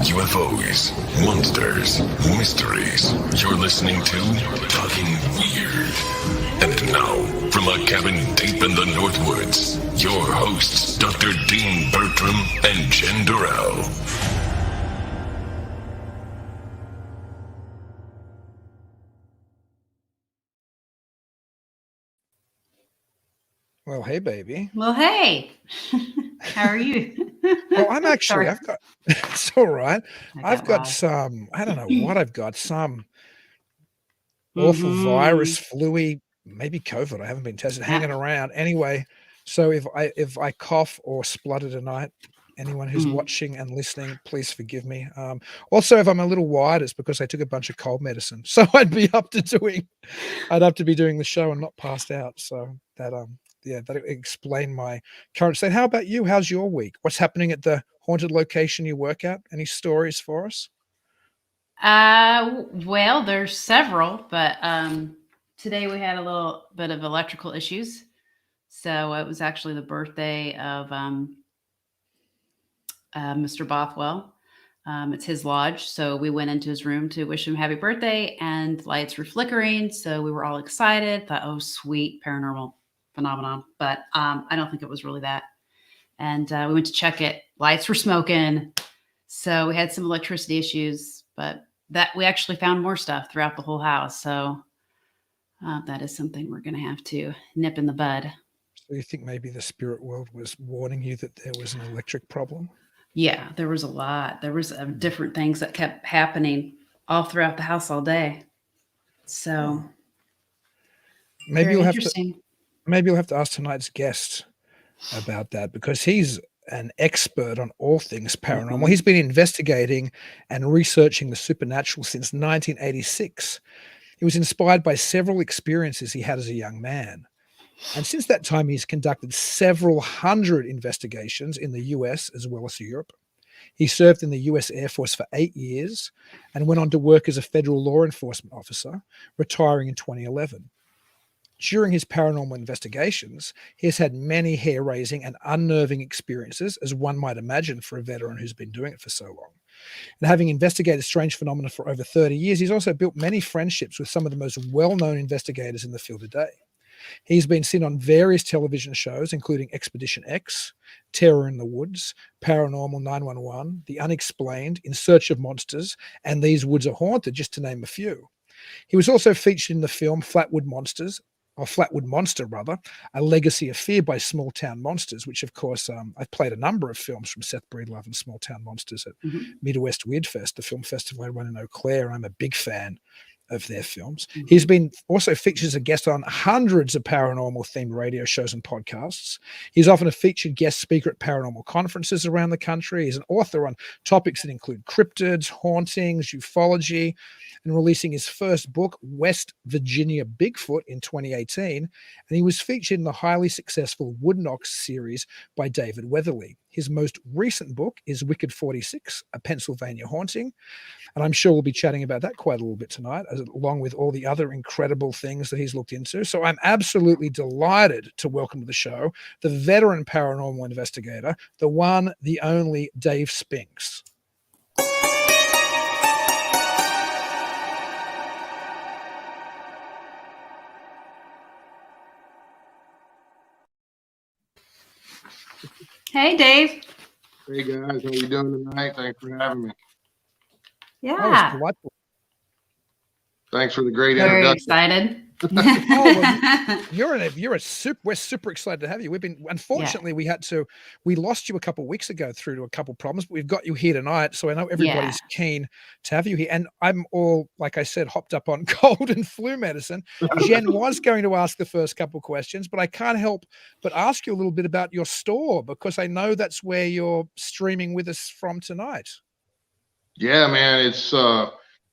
UFOs, monsters, mysteries. You're listening to Talking Weird. And now, from a cabin deep in the Northwoods, your hosts, Dr. Dean Bertram and Jen Durrell. Well, hey, baby. Well, hey. How are you? Well, I'm actually, it's all right. I've got loud. some, I don't know what I've got, some awful virus, flu-y, maybe COVID. I haven't been tested, hanging around. Anyway, so if I cough or splutter tonight, anyone who's watching and listening, please forgive me. Also, if I'm a little wired, it's because I took a bunch of cold medicine. So I'd have to be doing the show and not passed out. So that, that explained my current state. How about you? How's your week? What's happening at the haunted location you work at? Any stories for us? Well, there's several, but today we had a little bit of electrical issues. So it was actually the birthday of Mr. Bothwell. It's his lodge. So we went into his room to wish him happy birthday, and lights were flickering. So we were all excited, thought, oh, sweet paranormal phenomenon. But I don't think it was really that. And we went to check it. Lights were smoking. So we had some electricity issues, but that we actually found more stuff throughout the whole house. So that is something we're going to have to nip in the bud. So you think maybe the spirit world was warning you that there was an electric problem? Yeah, there was a lot. There was different things that kept happening all throughout the house all day. So maybe you'll have to ask tonight's guest about that, because he's an expert on all things paranormal. He's been investigating and researching the supernatural since 1986. He was inspired by several experiences he had as a young man. And since that time, he's conducted several hundred investigations in the US as well as Europe. He served in the US Air Force for 8 years and went on to work as a federal law enforcement officer, retiring in 2011. During his paranormal investigations, he has had many hair-raising and unnerving experiences, as one might imagine for a veteran who's been doing it for so long. And having investigated strange phenomena for over 30 years, he's also built many friendships with some of the most well-known investigators in the field today. He's been seen on various television shows, including Expedition X, Terror in the Woods, Paranormal 911, The Unexplained, In Search of Monsters, and These Woods Are Haunted, just to name a few. He was also featured in the film Flatwood Monster, A Legacy of Fear by Small Town Monsters, which, of course, I've played a number of films from Seth Breedlove and Small Town Monsters at Midwest Weird Fest, the film festival I run in Eau Claire. I'm a big fan of their films. He's been also featured as a guest on hundreds of paranormal themed radio shows and podcasts. He's often a featured guest speaker at paranormal conferences around the country. He's an author on topics that include cryptids, hauntings, ufology, and releasing his first book, West Virginia Bigfoot, in 2018. And he was featured in the highly successful Wood Knocks series by David Weatherly. His most recent book is Wicked 46, A Pennsylvania Haunting. And I'm sure we'll be chatting about that quite a little bit tonight, along with all the other incredible things that he's looked into. So I'm absolutely delighted to welcome to the show the veteran paranormal investigator, the one, the only Dave Spinks. Hey, Dave. Hey, guys. How you doing tonight? Thanks for having me. Yeah. Thanks for the great Very introduction. Excited. We're super excited to have you. Unfortunately, we lost you a couple of weeks ago through to a couple of problems, but we've got you here tonight. So I know everybody's keen to have you here. And I'm all, like I said, hopped up on cold and flu medicine. Jen was going to ask the first couple of questions, but I can't help but ask you a little bit about your store, because I know that's where you're streaming with us from tonight. Yeah, man. It's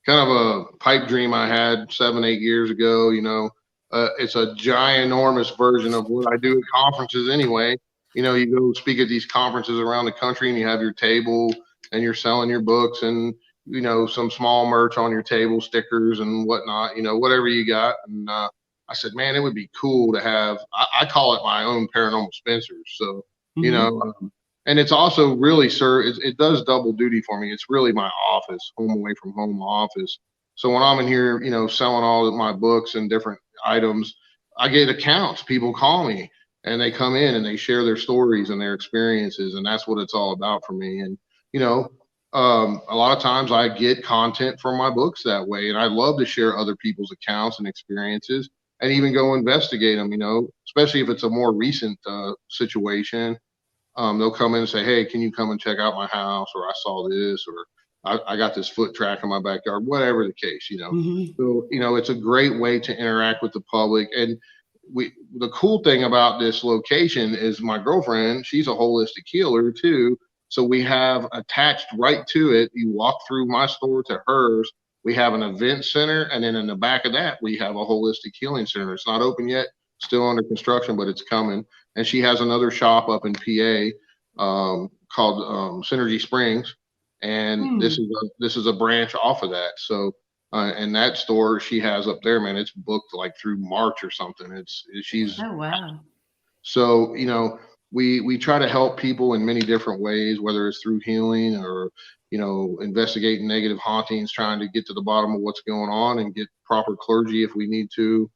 kind of a pipe dream I had 7-8 years ago. It's a ginormous version of what I do at conferences anyway. You go speak at these conferences around the country, and you have your table and you're selling your books and, some small merch on your table, stickers and whatnot, whatever you got. And I said, man, it would be cool to have, I call it my own Paranormal Spencer's. So, and it's also really, sir, it does double duty for me. It's really my office, home away from home office. So when I'm in here, you know, selling all of my books and different items, I get accounts. People call me and they come in and they share their stories and their experiences, and that's what it's all about for me. And you know, a lot of times I get content from my books that way, and I love to share other people's accounts and experiences, and even go investigate them. You know, especially if it's a more recent situation. They'll come in and say, "Hey, can you come and check out my house?" Or I saw this, or I got this foot track in my backyard, whatever the case, you know. So, you know, it's a great way to interact with the public. And the cool thing about this location is my girlfriend, she's a holistic healer too. So we have attached right to it, you walk through my store to hers, we have an event center, and then in the back of that, we have a holistic healing center. It's not open yet, still under construction, but it's coming. And she has another shop up in PA called Synergy Springs. And this is a branch off of that. So and that store she has up there, man, it's booked like through March or something. She's oh wow. So you know, we try to help people in many different ways, whether it's through healing or, you know, investigating negative hauntings, trying to get to the bottom of what's going on and get proper clergy if we need to,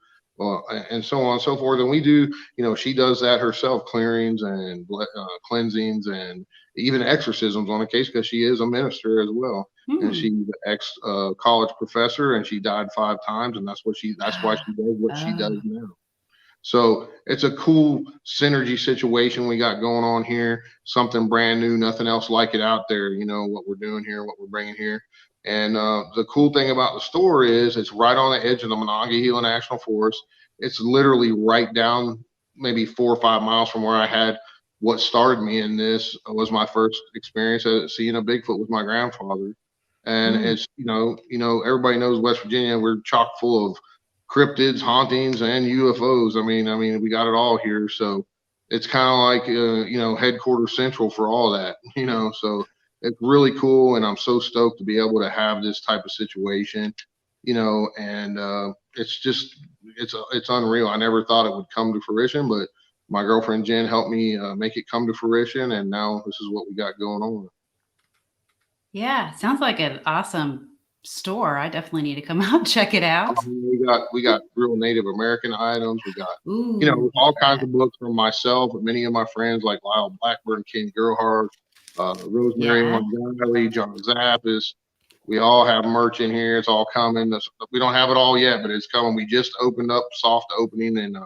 and so on and so forth. And we do, you know, she does that herself, clearings and cleansings and even exorcisms on a case, because she is a minister as well. And she's an ex college professor, and she died 5 times, and that's why she does what she does now. So it's a cool synergy situation we got going on here, something brand new, nothing else like it out there, you know, what we're doing here, what we're bringing here. And the cool thing about the store is it's right on the edge of the Monongahela National Forest. It's literally right down maybe 4 or 5 miles from where I had what started me in this. Was my first experience at seeing a Bigfoot with my grandfather. And it's, you know, everybody knows West Virginia, we're chock full of cryptids, hauntings, and UFOs. I mean, we got it all here. So it's kind of like, you know, headquarters central for all that, you know, so it's really cool. And I'm so stoked to be able to have this type of situation, you know, and it's just, it's unreal. I never thought it would come to fruition, but my girlfriend Jen helped me make it come to fruition. And now this is what we got going on. Yeah, sounds like an awesome store. I definitely need to come out and check it out. We got real Native American items. We got, you know, all kinds of books from myself and many of my friends like Lyle Blackburn, King Gerhart, Rosemary Montgomery, John Zappis. We all have merch in here. It's all coming. We don't have it all yet, but it's coming. We just opened up soft opening in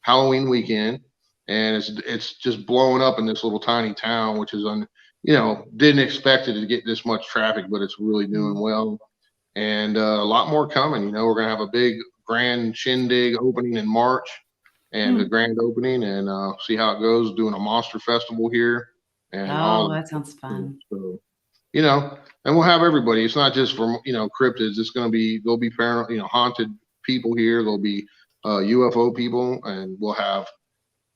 Halloween weekend, and it's just blowing up in this little tiny town, which is you know, didn't expect it to get this much traffic, but it's really doing well. And a lot more coming. You know, we're gonna have a big grand shindig opening in March, and the grand opening, and see how it goes. Doing a monster festival here, and that sounds fun. So, you know, and we'll have everybody. It's not just for, you know, cryptids. It's gonna be, there'll be you know, haunted people here. There'll be UFO people, and we'll have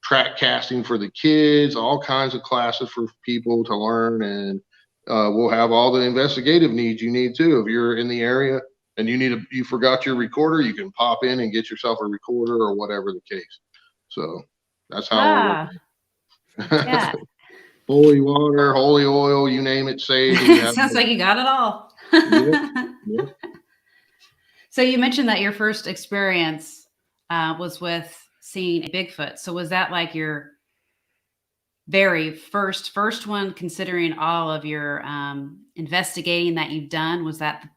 track casting for the kids, all kinds of classes for people to learn, and we'll have all the investigative needs you need too. If you're in the area and you forgot your recorder, you can pop in and get yourself a recorder or whatever the case. So that's how yeah. Holy water, holy oil, you name it, saved. Sounds like you got it all. Yeah. So you mentioned that your first experience was with seeing a Bigfoot. So was that like your very first one, considering all of your investigating that you've done? Was that the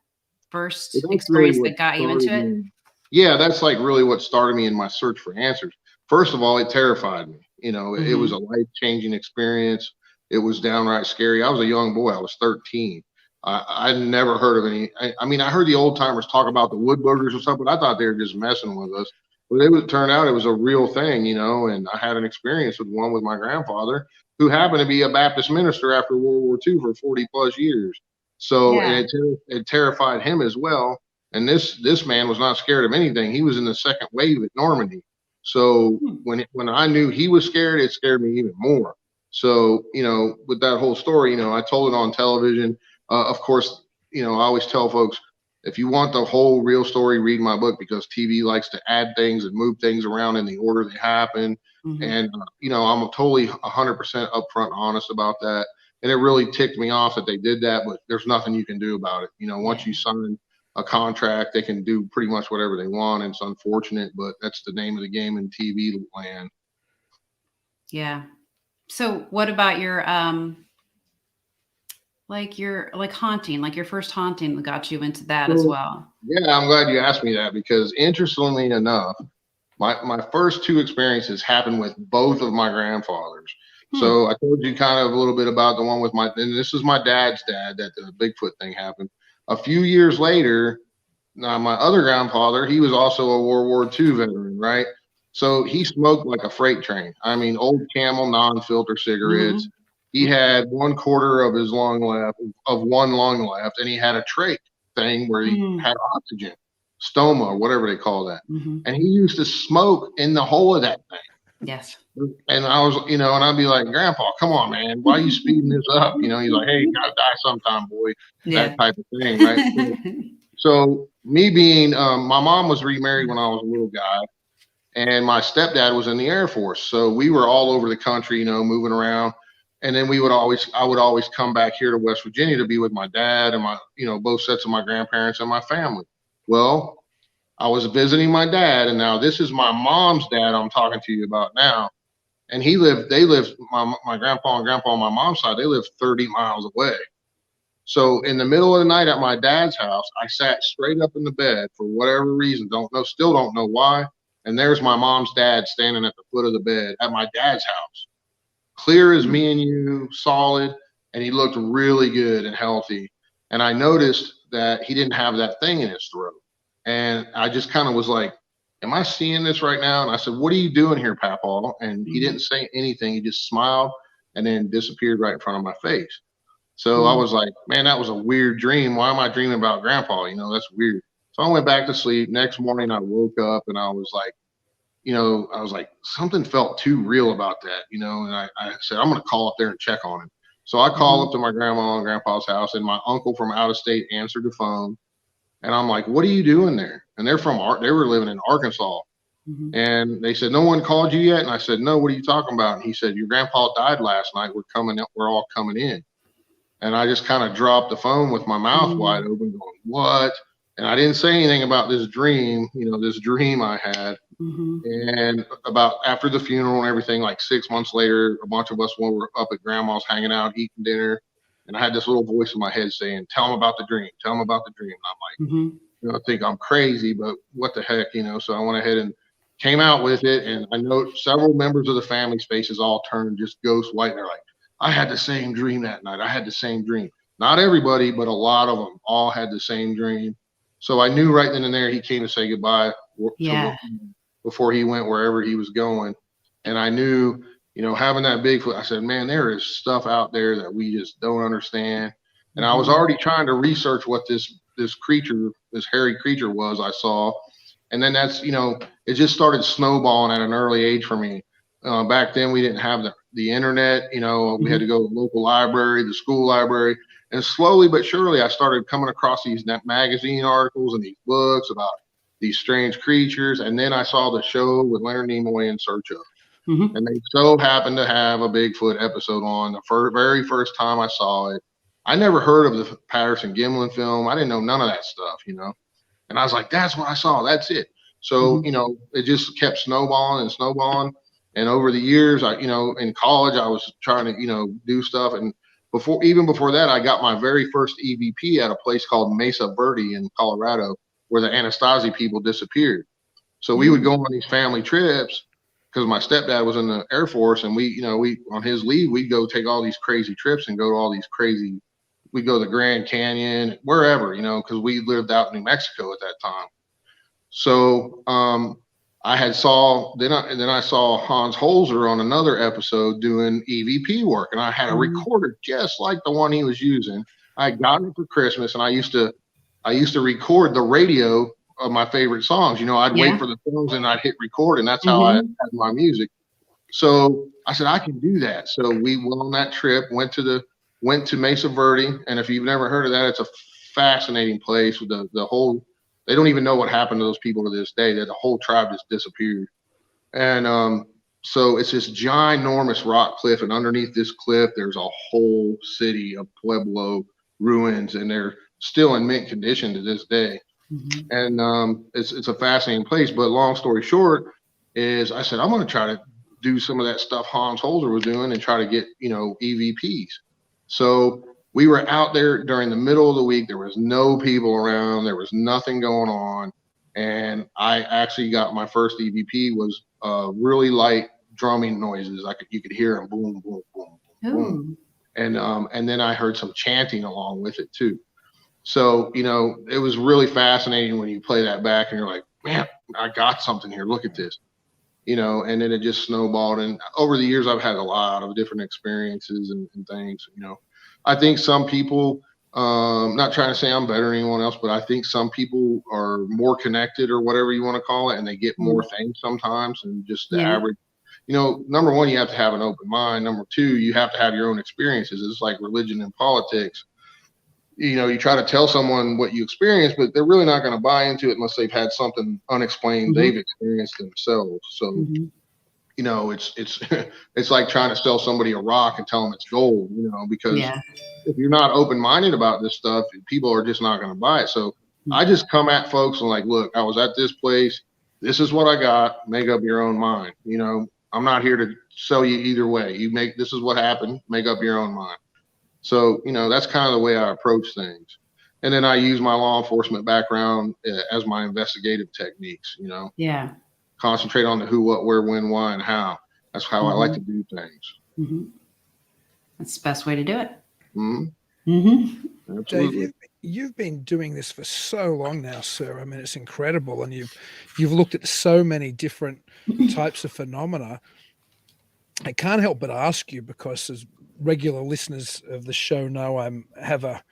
first experience that got you into it? Yeah, that's like really what started me in my search for answers. First of all, it terrified me. You know, it was a life-changing experience. It was downright scary. I was a young boy. I was 13. I'd never heard of any. I mean, I heard the old timers talk about the wood boogers or something, but I thought they were just messing with us. But it turned out it was a real thing, you know, and I had an experience with one with my grandfather, who happened to be a Baptist minister after World War II for 40 plus years. So and it terrified him as well. And this man was not scared of anything. He was in the second wave at Normandy. So when I knew he was scared, it scared me even more. So, you know, with that whole story, you know, I told it on television. Of course, you know, I always tell folks, if you want the whole real story, read my book, because TV likes to add things and move things around in the order they happen. And, I'm totally 100% upfront honest about that. And it really ticked me off that they did that, but there's nothing you can do about it. Once you sign a contract, they can do pretty much whatever they want. And it's unfortunate, but that's the name of the game in TV land. Yeah. So what about your haunting, like your first haunting that got you into that as well? Yeah, I'm glad you asked me that, because interestingly enough, my first two experiences happened with both of my grandfathers. So I told you kind of a little bit about the one with and this is my dad's dad, that the Bigfoot thing happened. A few years later, now my other grandfather, he was also a World War II veteran, right? So he smoked like a freight train. I mean, old Camel non-filter cigarettes. He had 1/4 of his lung left, and he had a trach thing where he had oxygen, stoma, or whatever they call that. And he used to smoke in the hole of that thing. Yes. And I was, and I'd be like, Grandpa, come on, man, why are you speeding this up? He's like, hey, you gotta die sometime, boy. That type of thing, right? So me being, my mom was remarried when I was a little guy, and my stepdad was in the Air Force. So we were all over the country, moving around. And then I would always come back here to West Virginia to be with my dad and my, both sets of my grandparents and my family. Well, I was visiting my dad, and now this is my mom's dad I'm talking to you about now. And they lived, my grandpa and grandpa on my mom's side, they lived 30 miles away. So in the middle of the night at my dad's house, I sat straight up in the bed for whatever reason, still don't know why. And there's my mom's dad standing at the foot of the bed at my dad's house. Clear as me and you, solid, and he looked really good and healthy. And I noticed that he didn't have that thing in his throat. And I just kind of was like, am I seeing this right now? And I said, what are you doing here, Papaw? And he didn't say anything. He just smiled and then disappeared right in front of my face. So I was like, man, that was a weird dream. Why am I dreaming about Grandpa? That's weird. So I went back to sleep. Next morning, I woke up and I was like, something felt too real about that, and I said, I'm going to call up there and check on him. So I called up to my grandma and grandpa's house, and my uncle from out of state answered the phone. And I'm like, what are you doing there? And they were living in Arkansas. And they said, no one called you yet? And I said, no, what are you talking about? And he said, your grandpa died last night. We're all coming in. And I just kind of dropped the phone with my mouth wide open going, what? And I didn't say anything about this dream, this dream I had. And about after the funeral and everything, like 6 months later, a bunch of us were up at grandma's hanging out, eating dinner. And I had this little voice in my head saying, tell him about the dream. Tell him about the dream. And I'm like, I think I'm crazy, but what the heck, So I went ahead and came out with it. And I know several members of the family's faces all turned just ghost white. They're like, I had the same dream that night. I had the same dream. Not everybody, but a lot of them all had the same dream. So I knew right then and there he came to say goodbye before he went wherever he was going. And I knew, having that Bigfoot, I said, man, there is stuff out there that we just don't understand. And I was already trying to research what this creature, this hairy creature was I saw. And then that's, it just started snowballing at an early age for me. Back then we didn't have the internet, we had to go to the local library, the school library. And slowly but surely, I started coming across these magazine articles and these books about these strange creatures. And then I saw the show with Leonard Nimoy, In Search of. And they so happened to have a Bigfoot episode on the very first time I saw it. I never heard of the Patterson Gimlin film. I didn't know none of that stuff, And I was like, that's what I saw. That's it. So, it just kept snowballing and snowballing. And over the years, in college, I was trying to, do stuff. And before that, I got my very first EVP at a place called Mesa Verde in Colorado, where the Anastasi people disappeared. So we would go on these family trips because my stepdad was in the Air Force, and we on his leave, we'd go take all these crazy trips and go to all these crazy, we'd go to the Grand Canyon, wherever, because we lived out in New Mexico at that time. So, I saw Hans Holzer on another episode doing EVP work, and I had a recorder just like the one he was using. I had gotten it for Christmas, and I used to record the radio of my favorite songs. I'd wait for the songs and I'd hit record, and that's how I had my music. So I said, I can do that. So we went on that trip, went to Mesa Verde. And if you've never heard of that, it's a fascinating place with the whole, they don't even know what happened to those people to this day. That the whole tribe just disappeared. And So it's this ginormous rock cliff, and underneath this cliff, there's a whole city of Pueblo ruins, and they're still in mint condition to this day. Mm-hmm. And it's a fascinating place. But long story short is I said, I'm going to try to do some of that stuff Hans Holzer was doing and try to get, EVPs. So we were out there during the middle of the week. There was no people around. There was nothing going on. And I actually got my first EVP was really light drumming noises. You could hear them boom, boom, boom, boom. And then I heard some chanting along with it too. So, it was really fascinating when you play that back and you're like, man, I got something here. Look at this, and then it just snowballed. And over the years, I've had a lot of different experiences and things, I think some people, not trying to say I'm better than anyone else, but I think some people are more connected or whatever you want to call it. And they get more things sometimes than just the average. Number one, you have to have an open mind. Number two, you have to have your own experiences. It's like religion and politics. You try to tell someone what you experienced, but they're really not going to buy into it unless they've had something unexplained they've experienced themselves. So, it's like trying to sell somebody a rock and tell them it's gold, because if you're not open-minded about this stuff, people are just not going to buy it. So I just come at folks and like, look, I was at this place. This is what I got. Make up your own mind. I'm not here to sell you either way. This is what happened. Make up your own mind. So, that's kind of the way I approach things. And then I use my law enforcement background as my investigative techniques, Yeah. Concentrate on the who, what, where, when, why, and how. That's how I like to do things. Mm-hmm. That's the best way to do it. Mm-hmm. Mm-hmm. Absolutely. Dave, you've been doing this for so long now, sir. I mean, it's incredible. And you've looked at so many different types of phenomena. I can't help but ask you, because as regular listeners of the show know, I have a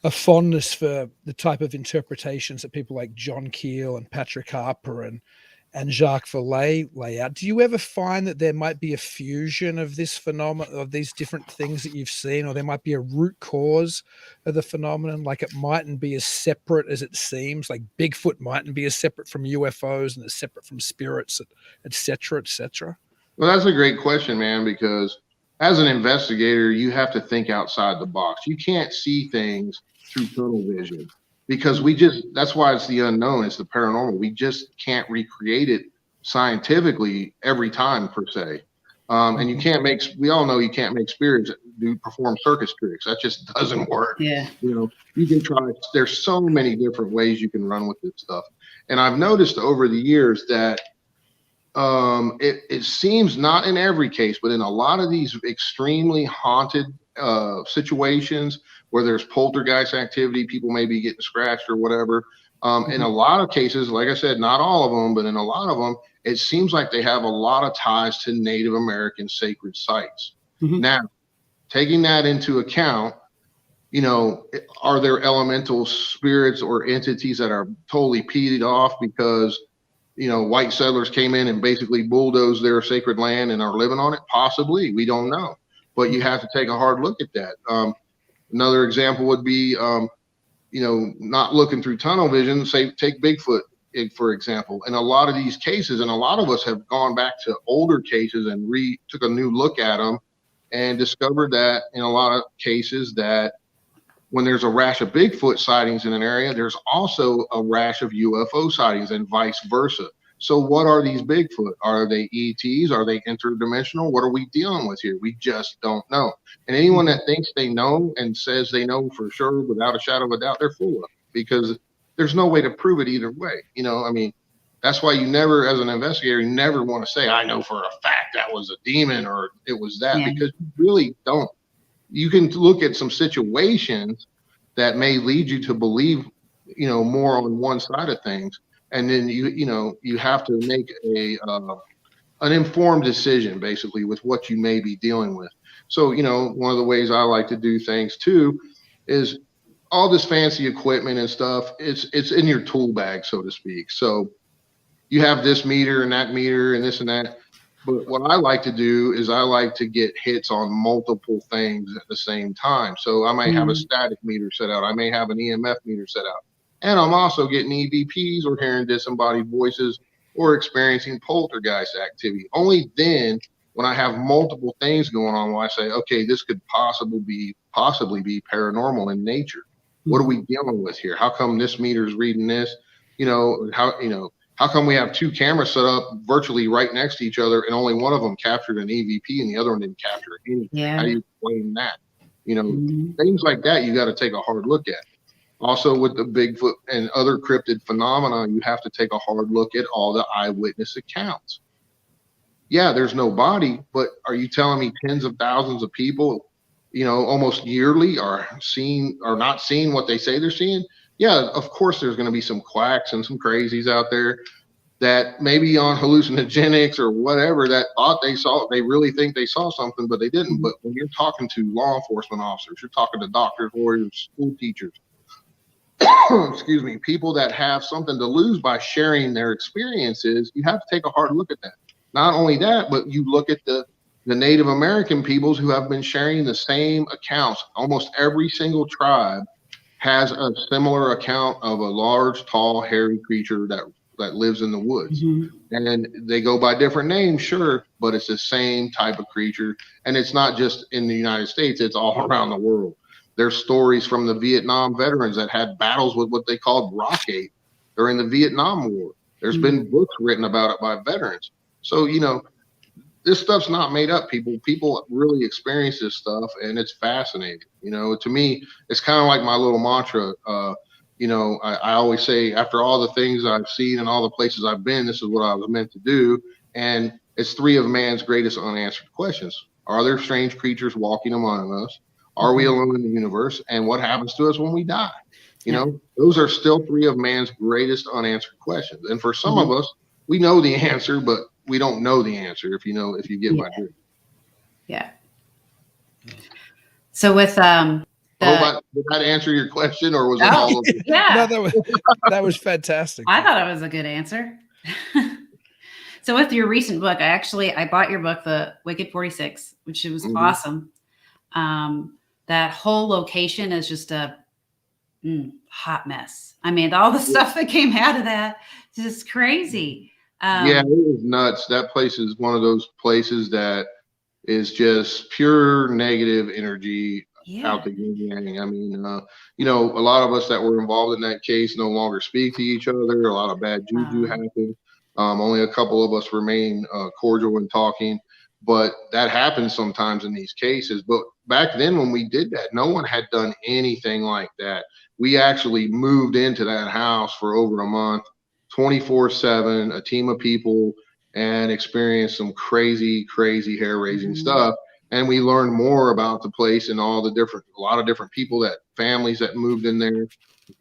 fondness for the type of interpretations that people like John Keel and Patrick Harper and Jacques Vallée lay out. Do you ever find that there might be a fusion of this phenomenon, of these different things that you've seen, or there might be a root cause of the phenomenon? Like it mightn't be as separate as it seems, like Bigfoot mightn't be as separate from UFOs and as separate from spirits, et cetera, et cetera? Well, that's a great question, man, because as an investigator, you have to think outside the box. You can't see things through tunnel vision because that's why it's the unknown. It's the paranormal. We just can't recreate it scientifically every time per se. And we all know you can't make spirits perform circus tricks. That just doesn't work. Yeah. You can try. There's so many different ways you can run with this stuff. And I've noticed over the years that it seems, not in every case, but in a lot of these extremely haunted situations where there's poltergeist activity, people may be getting scratched or whatever. In a lot of cases, like I said, not all of them, but in a lot of them, it seems like they have a lot of ties to Native American sacred sites. Mm-hmm. Now, taking that into account, are there elemental spirits or entities that are totally peed off because white settlers came in and basically bulldozed their sacred land and are living on it? Possibly. We don't know. But you have to take a hard look at that. Another example would be, not looking through tunnel vision. Say, take Bigfoot, for example. In a lot of these cases, and a lot of us have gone back to older cases and took a new look at them and discovered that in a lot of cases that when there's a rash of Bigfoot sightings in an area, there's also a rash of UFO sightings and vice versa. So what are these Bigfoot? Are they ETs? Are they interdimensional? What are we dealing with here? We just don't know. And anyone that thinks they know and says they know for sure without a shadow of a doubt, they're full of it, because there's no way to prove it either way. That's why you never, as an investigator, you never want to say, I know for a fact that was a demon or it was that, because you really don't. You can look at some situations that may lead you to believe, more on one side of things. And then you have to make an informed decision basically with what you may be dealing with. So, one of the ways I like to do things too is all this fancy equipment and stuff. It's in your tool bag, so to speak. So you have this meter and that meter and this and that. But what I like to do is I like to get hits on multiple things at the same time. So I might have a static meter set out. I may have an EMF meter set out. And I'm also getting EVPs or hearing disembodied voices or experiencing poltergeist activity. Only then, when I have multiple things going on, will I say, okay, this could possibly be paranormal in nature. What are we dealing with here? How come this meter's reading this? How come we have two cameras set up virtually right next to each other and only one of them captured an EVP and the other one didn't capture anything? Yeah. How do you explain that? Things like that you got to take a hard look at. Also, with the Bigfoot and other cryptid phenomena, you have to take a hard look at all the eyewitness accounts. Yeah, there's no body, but are you telling me tens of thousands of people, almost yearly are not seeing what they say they're seeing? Yeah, of course there's going to be some quacks and some crazies out there that maybe on hallucinogenics or whatever that thought they really think they saw something, but they didn't. But when you're talking to law enforcement officers, you're talking to doctors, lawyers, school teachers, excuse me, people that have something to lose by sharing their experiences, you have to take a hard look at that. Not only that, but you look at the Native American peoples who have been sharing the same accounts. Almost every single tribe has a similar account of a large, tall, hairy creature that lives in the woods. And they go by different names, sure, but it's the same type of creature. And it's not just in the United States, it's all around the world. There's stories from the Vietnam veterans that had battles with what they called rockade during the Vietnam War. There's been books written about it by veterans. So, this stuff's not made up, people. People really experience this stuff, and it's fascinating. To me, it's kind of like my little mantra. I always say, after all the things I've seen and all the places I've been, this is what I was meant to do. And it's three of man's greatest unanswered questions. Are there strange creatures walking among us? Are we alone in the universe? And what happens to us when we die? Those are still three of man's greatest unanswered questions. And for some of us, we know the answer, but we don't know the answer, if you get my drift. Yeah. So with did that answer your question, or was it all of it? Yeah. No, that was fantastic. I thought it was a good answer. So with your recent book, I bought your book, The Wicked 46, which was awesome. That whole location is just a hot mess. I mean, all the stuff that came out of that is just crazy. Yeah, it was nuts. That place is one of those places that is just pure negative energy out the yin yang. I mean, a lot of us that were involved in that case no longer speak to each other. A lot of bad juju happened. Only a couple of us remain cordial and talking, but that happens sometimes in these cases. But back then when we did that, no one had done anything like that. We actually moved into that house for over a month, 24/7, a team of people, and experienced some crazy hair-raising stuff. And we learned more about the place and a lot of different people, families that moved in there, a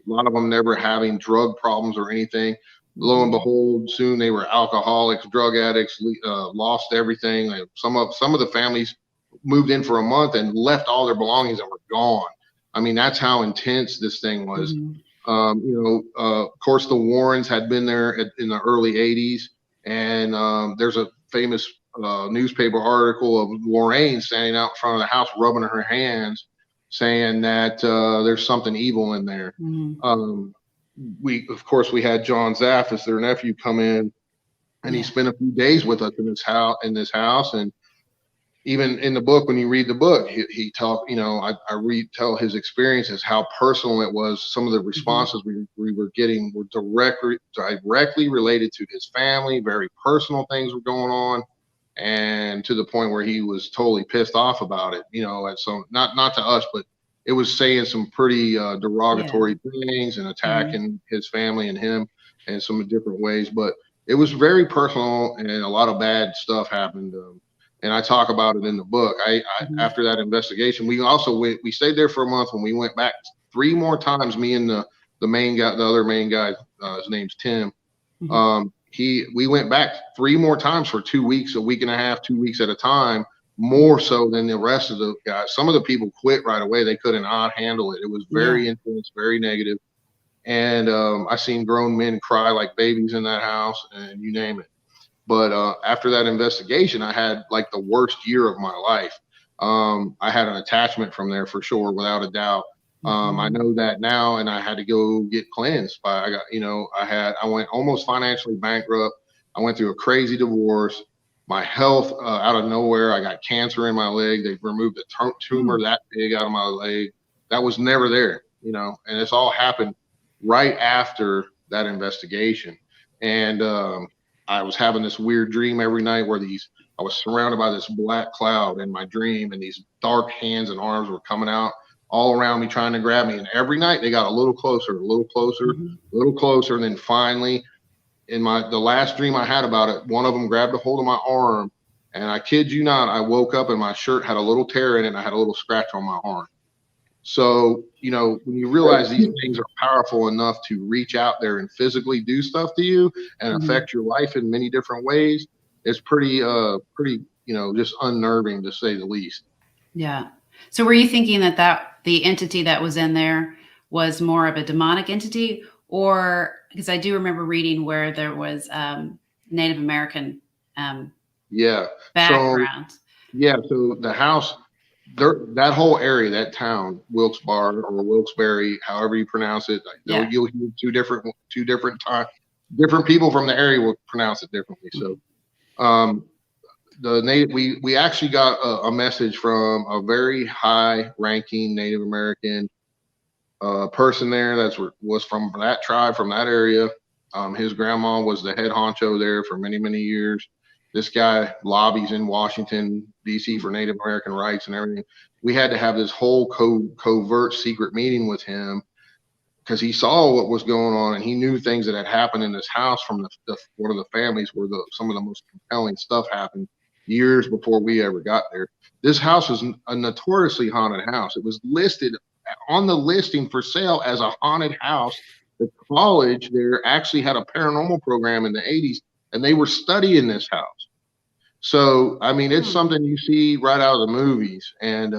lot of them never having drug problems or anything. Lo and behold, soon they were alcoholics, drug addicts, lost everything. Like some of the families moved in for a month and left all their belongings and were gone. I mean, that's how intense this thing was. Of course, the Warrens had been there in the early 80s, and there's a famous newspaper article of Lorraine standing out in front of the house, rubbing her hands, saying that there's something evil in there. We had John Zaffis, their nephew, come in, and he spent a few days with us in this house. And even in the book, when you read the book, he talked, I tell his experiences, how personal it was. Some of the responses we were getting were directly related to his family. Very personal things were going on, and to the point where he was totally pissed off about it. At some, not to us, but it was saying some pretty derogatory things and attacking his family and him in some different ways. But it was very personal, and a lot of bad stuff happened. And I talk about it in the book. After that investigation, we stayed there for a month. When we went back 3 more times, me and the main guy, the other main guy, his name's Tim. We went back 3 more times for 2 weeks, a week and a half, 2 weeks at a time, more so than the rest of the guys. Some of the people quit right away. They could not handle it. It was very intense, very negative. And I seen grown men cry like babies in that house, and you name it. But after that investigation, I had like the worst year of my life. I had an attachment from there for sure, without a doubt. I know that now, and I had to go get cleansed. I went almost financially bankrupt. I went through a crazy divorce. My health, out of nowhere, I got cancer in my leg. They removed a tumor that big out of my leg. That was never there, you know, and it's all happened right after that investigation. And I was having this weird dream every night where I was surrounded by this black cloud in my dream, and these dark hands and arms were coming out all around me trying to grab me. And every night they got a little closer, a little closer, a little closer. And then finally, in the last dream I had about it, one of them grabbed a hold of my arm, and I kid you not, I woke up and my shirt had a little tear in it and I had a little scratch on my arm. So, you know, when you realize these things are powerful enough to reach out there and physically do stuff to you and affect your life in many different ways, it's pretty, you know, just unnerving to say the least. Yeah. So were you thinking that the entity that was in there was more of a demonic entity, or because I do remember reading where there was Native American background. So the house, that whole area, that town, Wilkes-Barre or Wilkes-Barre, however you pronounce it, you'll hear two different people from the area will pronounce it differently. So we actually got a message from a very high-ranking Native American person there was from that tribe, from that area. His grandma was the head honcho there for many, many years. This guy lobbies in Washington, D.C. for Native American rights and everything. We had to have this whole covert secret meeting with him because he saw what was going on, and he knew things that had happened in this house from one of the families where some of the most compelling stuff happened years before we ever got there. This house was a notoriously haunted house. It was listed on the listing for sale as a haunted house. The college there actually had a paranormal program in the 80s, and they were studying this house. So, I mean, it's something you see right out of the movies. And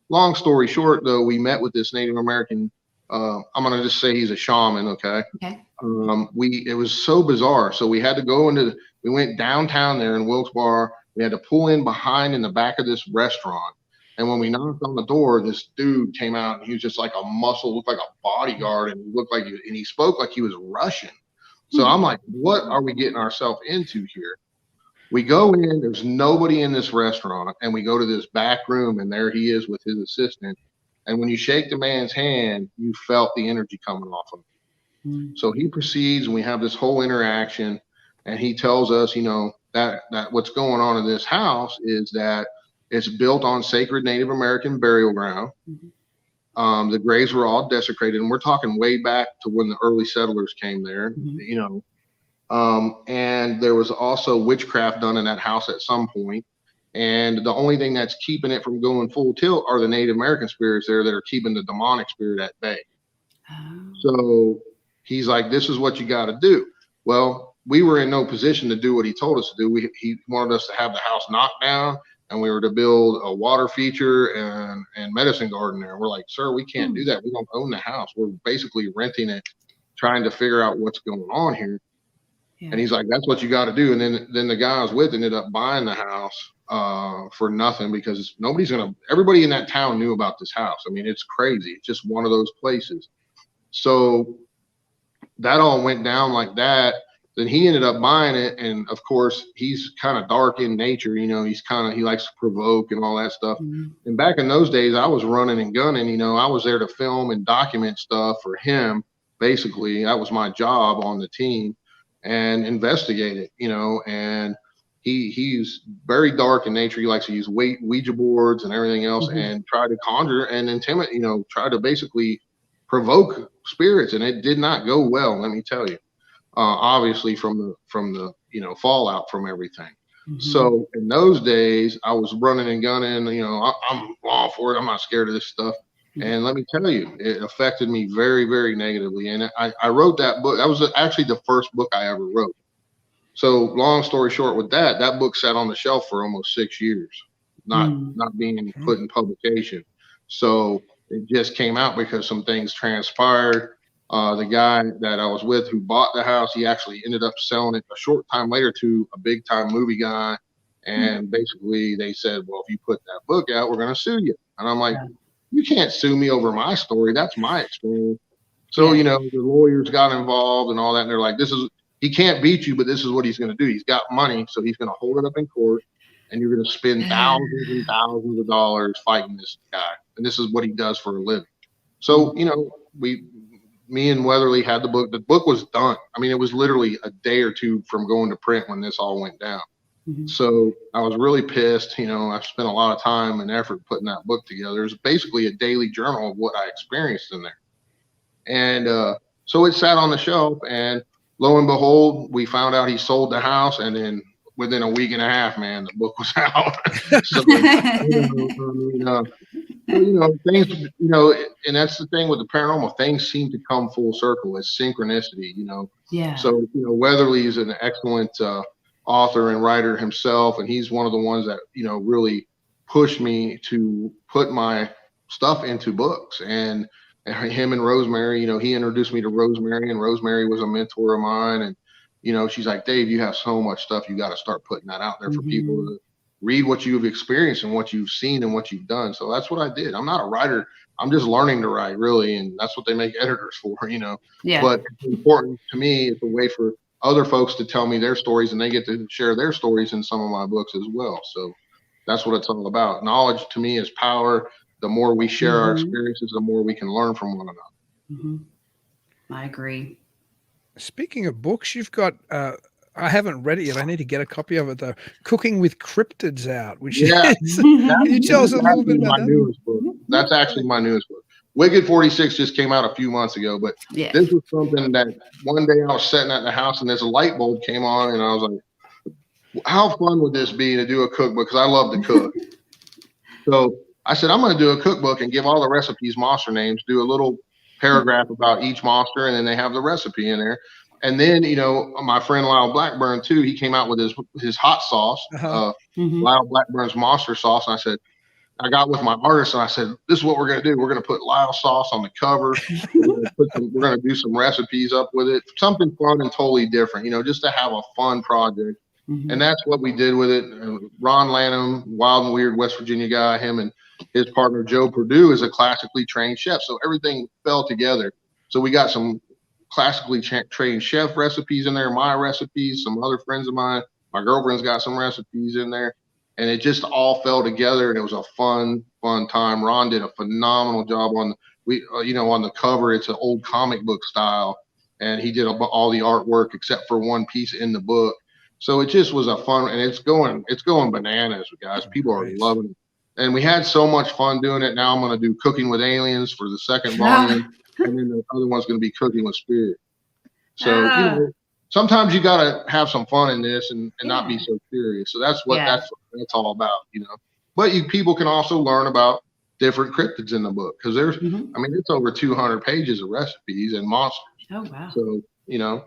long story short, though, we met with this Native American, I'm going to just say he's a shaman, okay? It was so bizarre. So we had to we went downtown there in Wilkes-Barre. We had to pull in behind in the back of this restaurant. And when we knocked on the door, this dude came out, and he was just like a muscle, looked like a bodyguard, and he spoke like he was Russian. So I'm like, what are we getting ourselves into here? We go in, there's nobody in this restaurant, and we go to this back room, and there he is with his assistant. And when you shake the man's hand, you felt the energy coming off of him. So he proceeds, and we have this whole interaction, and he tells us, you know, that what's going on in this house is that it's built on sacred Native American burial ground. The graves were all desecrated, and we're talking way back to when the early settlers came there, you know. And there was also witchcraft done in that house at some point. And the only thing that's keeping it from going full tilt are the Native American spirits there that are keeping the demonic spirit at bay. So he's like, this is what you got to do. Well, we were in no position to do what he told us to do. He wanted us to have the house knocked down, and we were to build a water feature and medicine garden there. We're like, sir, we can't do that. We don't own the house. We're basically renting it, trying to figure out what's going on here. And he's like, that's what you got to do. And then the guy I was with ended up buying the house for nothing because everybody in that town knew about this house. I mean, it's crazy. It's just one of those places. So that all went down like that. Then he ended up buying it. And of course, he's kind of dark in nature. You know, he likes to provoke and all that stuff. And back in those days, I was running and gunning. You know, I was there to film and document stuff for him. Basically, that was my job on the team. And investigate it, you know, and he's very dark in nature. He likes to use Ouija boards and everything else and try to conjure and intimidate, you know, try to basically provoke spirits. And it did not go well, let me tell you, obviously from the, you know, fallout from everything. So in those days I was running and gunning, you know, I'm all for it. I'm not scared of this stuff. And let me tell you, it affected me very, very negatively. And I wrote that book. That was actually the first book I ever wrote. So long story short with that book sat on the shelf for almost 6 years, not being put in publication. So it just came out because some things transpired. The guy that I was with who bought the house, he actually ended up selling it a short time later to a big time movie guy. And basically they said, well, if you put that book out, we're going to sue you. And I'm like, you can't sue me over my story. That's my experience. So, you know, the lawyers got involved and all that. And they're like, he can't beat you, but this is what he's going to do. He's got money, so he's going to hold it up in court, and you're going to spend thousands and thousands of dollars fighting this guy. And this is what he does for a living. So, you know, me and Weatherly had the book. The book was done. I mean, it was literally a day or two from going to print when this all went down. So I was really pissed. You know, I spent a lot of time and effort putting that book together. It was basically a daily journal of what I experienced in there. And so it sat on the shelf, and lo and behold, we found out he sold the house, and then within a week and a half, man, the book was out. So, you know, things, you know, and that's the thing with the paranormal, things seem to come full circle. It's synchronicity, you know. Yeah. So, you know, Weatherly is an excellent author and writer himself, and he's one of the ones that, you know, really pushed me to put my stuff into books. And him and Rosemary, you know, he introduced me to Rosemary, and Rosemary was a mentor of mine. And, you know, she's like, Dave, you have so much stuff. You got to start putting that out there for people to read what you've experienced and what you've seen and what you've done. So that's what I did. I'm not a writer. I'm just learning to write, really. And that's what they make editors for, you know. Yeah. But it's important to me. It's a way for other folks to tell me their stories, and they get to share their stories in some of my books as well. So that's what it's all about. Knowledge to me is power. The more we share our experiences, the more we can learn from one another. I agree. Speaking of books, you've got, I haven't read it yet. I need to get a copy of it though. Cooking with Cryptids out, which is, can you tell us a little bit about that? Newest book. That's actually my newest book. Wicked 46 just came out a few months ago, but this was something that one day I was sitting at the house and this light bulb came on, and I was like, how fun would this be to do a cookbook? Because I love to cook. So I said, I'm going to do a cookbook and give all the recipes monster names, do a little paragraph about each monster, and then they have the recipe in there. And then, you know, my friend Lyle Blackburn, too, he came out with his hot sauce, Lyle Blackburn's monster sauce. And I said, I got with my artist and I said, this is what we're going to do. We're going to put Lyle sauce on the cover. We're going to do some recipes up with it. Something fun and totally different, you know, just to have a fun project. And that's what we did with it. Ron Lanham, Wild and Weird West Virginia guy, him and his partner Joe Perdue is a classically trained chef. So everything fell together. So we got some classically trained chef recipes in there, my recipes, some other friends of mine. My girlfriend's got some recipes in there. And it just all fell together, and it was a fun time. Ron did a phenomenal job on the cover. It's an old comic book style, and he did all the artwork except for one piece in the book. So it just was a fun, and it's going bananas, guys. People are loving it, and we had so much fun doing it. Now I'm going to do Cooking with Aliens for the second volume, and then the other one's going to be Cooking with Spirit. So you know, sometimes you got to have some fun in this and not be so serious. So that's what that's all about, you know. But people can also learn about different cryptids in the book, because there's, I mean, it's over 200 pages of recipes and monsters. Oh, wow. So, you know,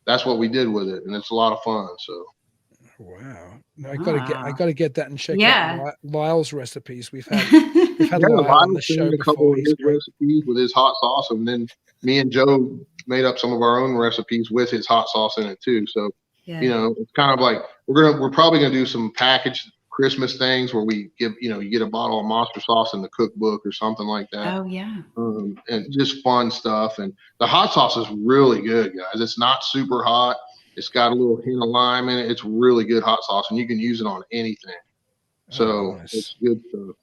that's what we did with it, and it's a lot of fun. So. Wow. No, I gotta get that and check out Lyle's recipes. We've had Lyle on the show a couple of his recipes with his hot sauce, and then me and Joe made up some of our own recipes with his hot sauce in it too. So you know, it's kind of like we're probably gonna do some packaged Christmas things where we give, you know, you get a bottle of monster sauce in the cookbook or something like that. Oh yeah. And just fun stuff. And the hot sauce is really good, guys. It's not super hot. It's got a little hint of lime in it. It's really good hot sauce, and you can use it on anything. So nice. It's good stuff.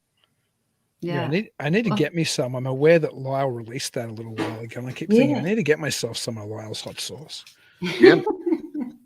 Yeah, I need to get me some. I'm aware that Lyle released that a little while ago, and I keep thinking I need to get myself some of Lyle's hot sauce. Yeah,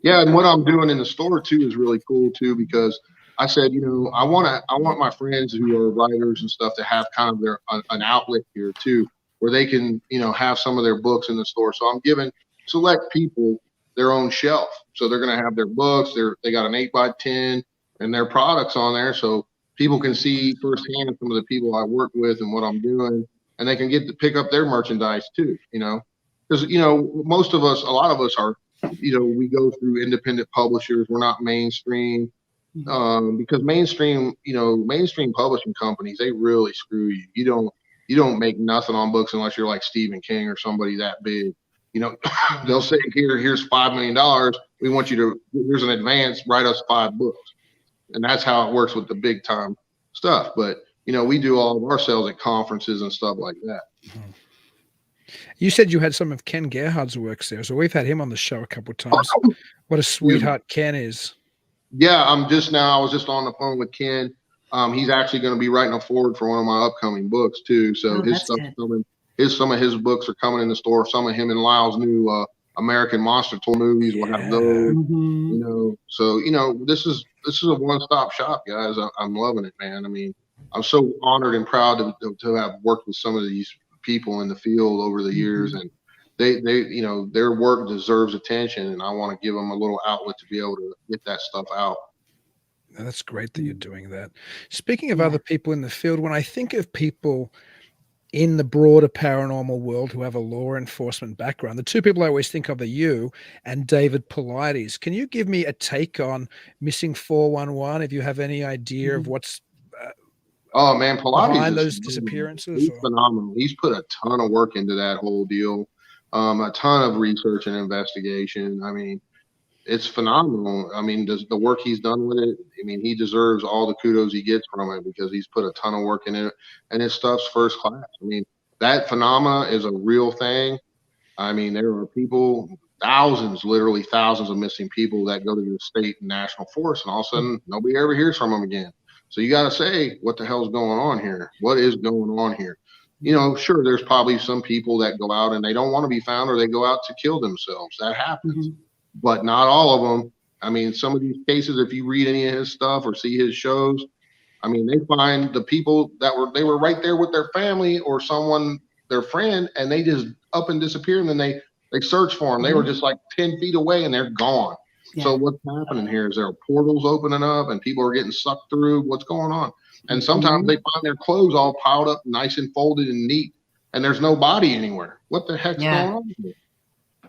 yeah. And what I'm doing in the store too is really cool too, because I said, you know, I want my friends who are writers and stuff to have kind of an outlet here too, where they can, you know, have some of their books in the store. So I'm giving select people their own shelf. So they're going to have their books. They got an 8x10 and their products on there. So people can see firsthand some of the people I work with and what I'm doing, and they can get to pick up their merchandise too, you know, because, you know, a lot of us are, you know, we go through independent publishers. We're not mainstream, because mainstream publishing companies, they really screw you. You don't make nothing on books unless you're like Stephen King or somebody that big. You know, they'll say, here's $5 million. We want you to, here's an advance, write us 5 books. And that's how it works with the big time stuff. But, you know, we do all of our sales at conferences and stuff like that. You said you had some of Ken Gerhardt's works there, so we've had him on the show a couple of times. What a sweetheart Ken is. Yeah, I was just on the phone with Ken. He's actually going to be writing a foreword for one of my upcoming books too. So his stuff's coming. Some of his books are coming in the store. Some of him and Lyle's new American Monster Tour movies will have those. Mm-hmm. You know, so this is a one-stop shop, guys. I'm loving it, man. I mean, I'm so honored and proud to have worked with some of these people in the field over the years, and they their work deserves attention, and I want to give them a little outlet to be able to get that stuff out. That's great that you're doing that. Speaking of other people in the field, when I think of people in the broader paranormal world who have a law enforcement background, the two people I always think of are you and David Paulides. Can you give me a take on Missing 411? If you have any idea of what's oh man, Paulides behind those disappearances? He's phenomenal. He's put a ton of work into that whole deal, a ton of research and investigation. I mean, it's phenomenal. I mean, the work he's done with it, I mean, he deserves all the kudos he gets from it because he's put a ton of work in it, and his stuff's first class. I mean, that phenomena is a real thing. I mean, there are people, literally thousands of missing people that go to the state and national forest, and all of a sudden nobody ever hears from them again. So you got to say, what the hell's going on here? What is going on here? Sure, there's probably some people that go out and they don't want to be found, or they go out to kill themselves. That happens. But not all of them. I mean, some of these cases, if you read any of his stuff or see his shows, I mean, they find the people they were right there with their family or someone, their friend, and they just up and disappear, and then they search for them. They were just like 10 feet away and they're gone. Yeah. So what's happening here? Is there portals opening up and people are getting sucked through? What's going on? And sometimes they find their clothes all piled up nice and folded and neat, and there's no body anywhere. What the heck's going on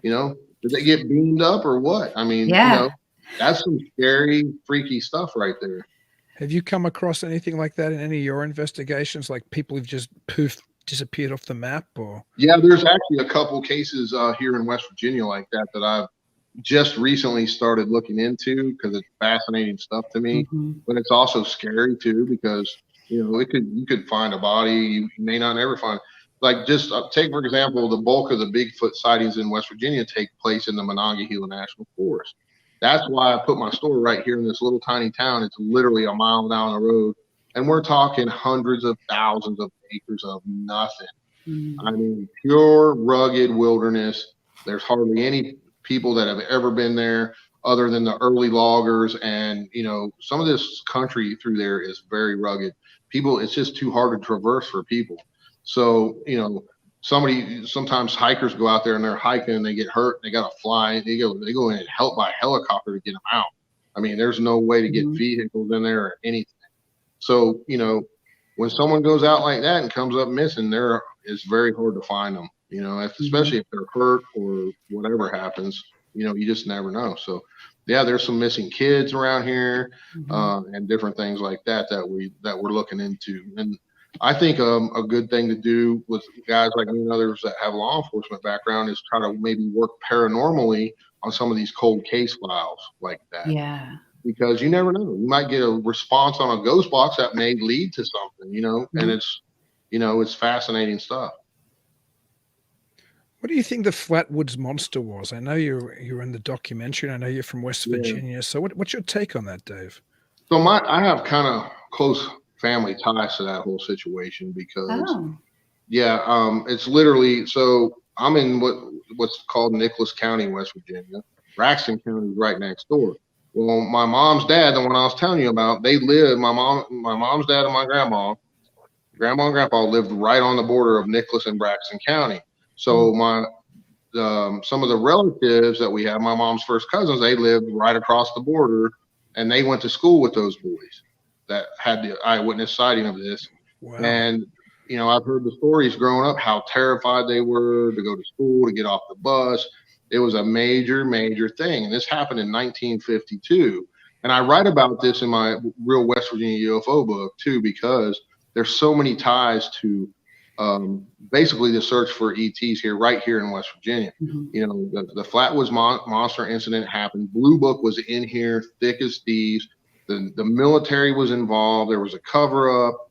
here? Did they get beamed up or what? I mean, that's some scary, freaky stuff right there. Have you come across anything like that in any of your investigations? Like people who've just disappeared off the map? Or yeah, there's actually a couple cases here in West Virginia like that I've just recently started looking into because it's fascinating stuff to me. But it's also scary too because you could find a body you may not ever find. Like just take, for example, the bulk of the Bigfoot sightings in West Virginia take place in the Monongahela National Forest. That's why I put my store right here in this little tiny town. It's literally a mile down the road. And we're talking hundreds of thousands of acres of nothing. I mean, pure rugged wilderness. There's hardly any people that have ever been there other than the early loggers. And, some of this country through there is very rugged. It's just too hard to traverse for people. So, sometimes hikers go out there and they're hiking and they get hurt. They got to fly. They go in and help by helicopter to get them out. I mean, there's no way to get vehicles in there or anything. So, when someone goes out like that and comes up missing, it's very hard to find them, especially if they're hurt or whatever happens, you just never know. So, yeah, there's some missing kids around here and different things like that we're looking into. And I think a good thing to do with guys like me and others that have law enforcement background is try to maybe work paranormally on some of these cold case files like that. Yeah. Because you never know. You might get a response on a ghost box that may lead to something, and it's fascinating stuff. What do you think the Flatwoods Monster was? I know you're in the documentary, and I know you're from West Virginia. So what's your take on that, Dave? So I have kind of close family ties to that whole situation because it's literally, so I'm in what's called Nicholas County, West Virginia. Braxton County is right next door. Well, my mom's dad, the one I was telling you about, they lived, my mom's dad and my grandma and grandpa lived right on the border of Nicholas and Braxton County. So some of the relatives that we have, my mom's first cousins, they lived right across the border, and they went to school with those boys that had the eyewitness sighting of this. Wow. And, I've heard the stories growing up, how terrified they were to go to school, to get off the bus. It was a major, major thing. And this happened in 1952. And I write about this in my Real West Virginia UFO book too, because there's so many ties to basically the search for ETs right here in West Virginia. The Flatwoods Monster incident happened. Blue Book was in here thick as thieves. The military was involved. There was a cover up.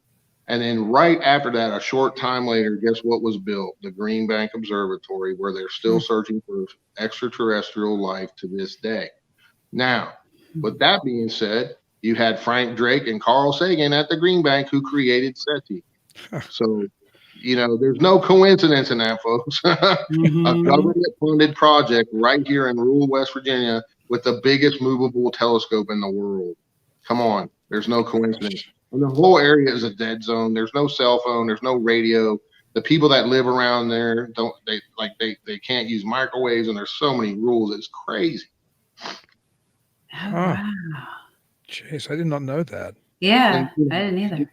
And then right after that, a short time later, guess what was built? The Green Bank Observatory, where they're still searching for extraterrestrial life to this day. Now, with that being said, you had Frank Drake and Carl Sagan at the Green Bank who created SETI. So, you know, there's no coincidence in that, folks. A government-funded project right here in rural West Virginia with the biggest movable telescope in the world. Come on, there's no coincidence. And the whole area is a dead zone. There's no cell phone. There's no radio. The people that live around there they can't use microwaves, and there's so many rules. It's crazy. Oh, wow. Jeez, I did not know that. Yeah, I didn't either.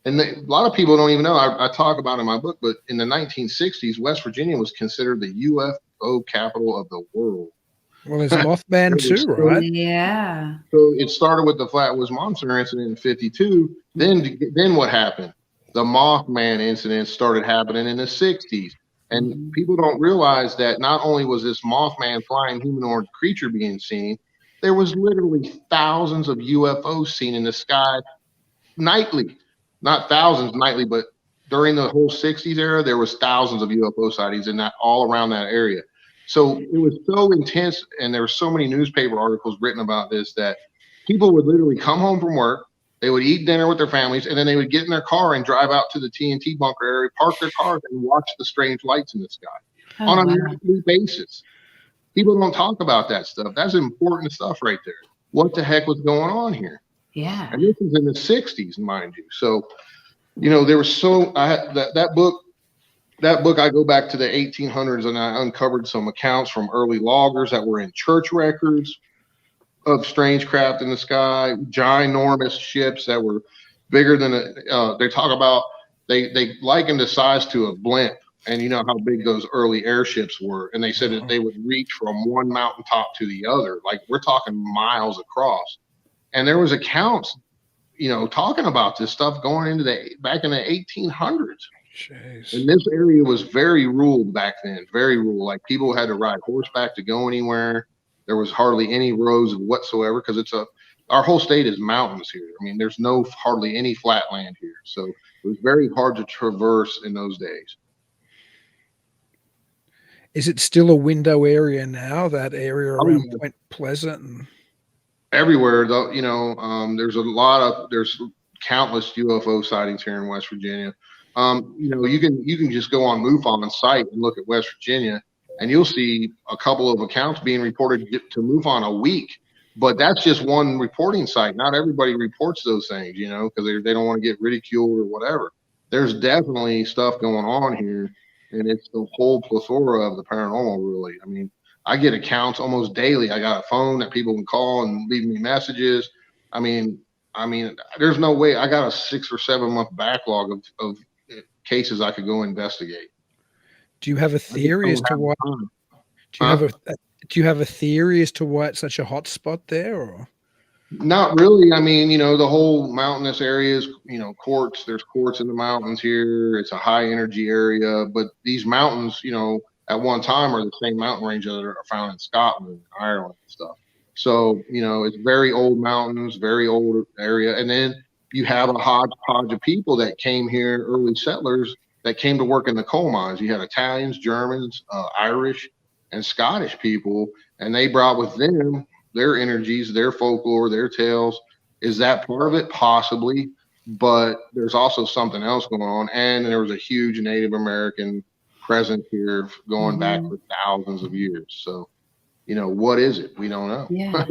And a lot of people don't even know. I talk about it in my book, but in the 1960s, West Virginia was considered the UFO capital of the world. Well, there's Mothman too, right? Yeah. So it started with the Flatwoods Monster incident in '52. Then what happened? The Mothman incident started happening in the 60s. And people don't realize that not only was this Mothman flying humanoid creature being seen, there was literally thousands of UFOs seen in the sky nightly. Not thousands nightly, but during the whole 60s era, there was thousands of UFO sightings in that all around that area. So it was so intense, and there were so many newspaper articles written about this that people would literally come home from work, they would eat dinner with their families, and then they would get in their car and drive out to the TNT bunker area, park their cars, and watch the strange lights in the sky on a nightly basis. People don't talk about that stuff. That's important stuff right there. What the heck was going on here? Yeah. And this is in the 60s, mind you. So, you know, there was so I had that book. That book, I go back to the 1800s, and I uncovered some accounts from early loggers that were in church records of strange craft in the sky, ginormous ships that were bigger than they talk about. They likened the size to a blimp, and you know how big those early airships were. And they said that they would reach from one mountaintop to the other, like we're talking miles across. And there was accounts, you know, talking about this stuff going into back in the 1800s. Jeez. And this area was very rural back then, very rural. Like people had to ride horseback to go anywhere. There was hardly any roads whatsoever because our whole state is mountains here. I mean, there's hardly any flat land here. So it was very hard to traverse in those days. Is it still a window area now, that area around Point Pleasant? And everywhere, though, you know, there's countless UFO sightings here in West Virginia. You know, you can just go on MUFON site and look at West Virginia, and you'll see a couple of accounts being reported to MUFON a week. But that's just one reporting site. Not everybody reports those things, you know, because they don't want to get ridiculed or whatever. There's definitely stuff going on here, and it's the whole plethora of the paranormal, really. I mean, I get accounts almost daily. I got a phone that people can call and leave me messages. I mean, there's no way. I got a 6 or 7 month backlog of cases I could go investigate. Do you have a theory as to why? Do you have a theory as to why it's such a hot spot there, or? Not really. I mean, you know, the whole mountainous areas, you know, quartz. There's quartz in the mountains here. It's a high energy area, but these mountains, you know, at one time are the same mountain range that are found in Scotland and Ireland and stuff. So, you know, it's very old mountains, very old area, and then you have a hodgepodge of people that came here, early settlers that came to work in the coal mines. You had Italians, Germans, Irish, and Scottish people, and they brought with them their energies, their folklore, their tales. Is that part of it? Possibly, but there's also something else going on. And there was a huge Native American presence here going back for thousands of years. So, you know, what is it? We don't know. Yeah.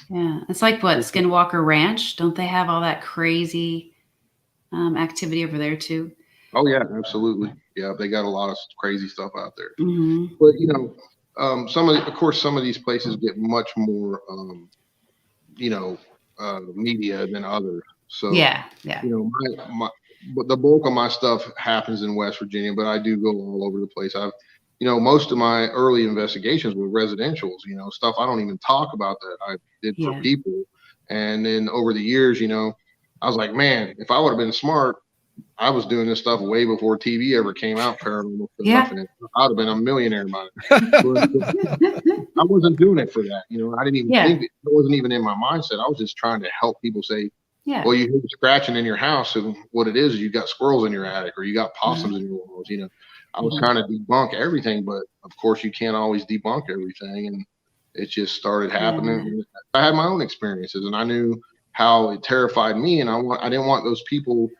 Yeah. It's like what, Skinwalker Ranch? Don't they have all that crazy activity over there too? Oh yeah, absolutely. Yeah, they got a lot of crazy stuff out there. Mm-hmm. But you know, some of these places get much more, media than others. So yeah. You know, the bulk of my stuff happens in West Virginia, but I do go all over the place. Most of my early investigations were residentials. You know, stuff I don't even talk about that I did for people. And then over the years, you know, I was like, man, if I would have been smart, I was doing this stuff way before TV ever came out. Paranormal stuff, and I'd have been a millionaire by it. I wasn't doing it for that. You know, I didn't even think it wasn't even in my mindset. I was just trying to help people say, Yeah. Well, you hear scratching in your house, and what it is you got squirrels in your attic or you got possums in your walls. I was trying to debunk everything, but of course you can't always debunk everything, and it just started happening. I had my own experiences, and I knew how it terrified me, and I didn't want those people.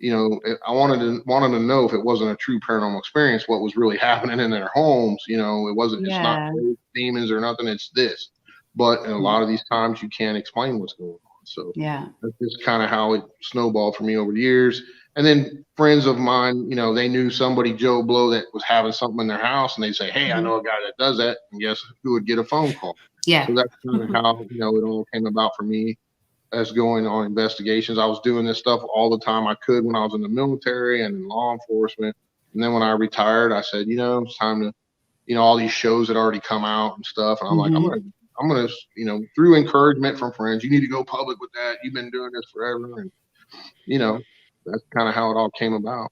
I wanted them to know if it wasn't a true paranormal experience, what was really happening in their homes. It wasn't. It's not demons or nothing. It's this. But in a lot of these times, you can't explain what's going on. So that's just kind of how it snowballed for me over the years. And then friends of mine, they knew somebody, Joe Blow, that was having something in their house, and they'd say, "Hey, I know a guy that does that." And guess who would get a phone call? Yeah. So that's kind of how it all came about for me as going on investigations. I was doing this stuff all the time I could when I was in the military and in law enforcement. And then when I retired, I said, it's time to, all these shows had already come out and stuff. And I'm like, I'm gonna, through encouragement from friends, you need to go public with that. You've been doing this forever, and that's kind of how it all came about.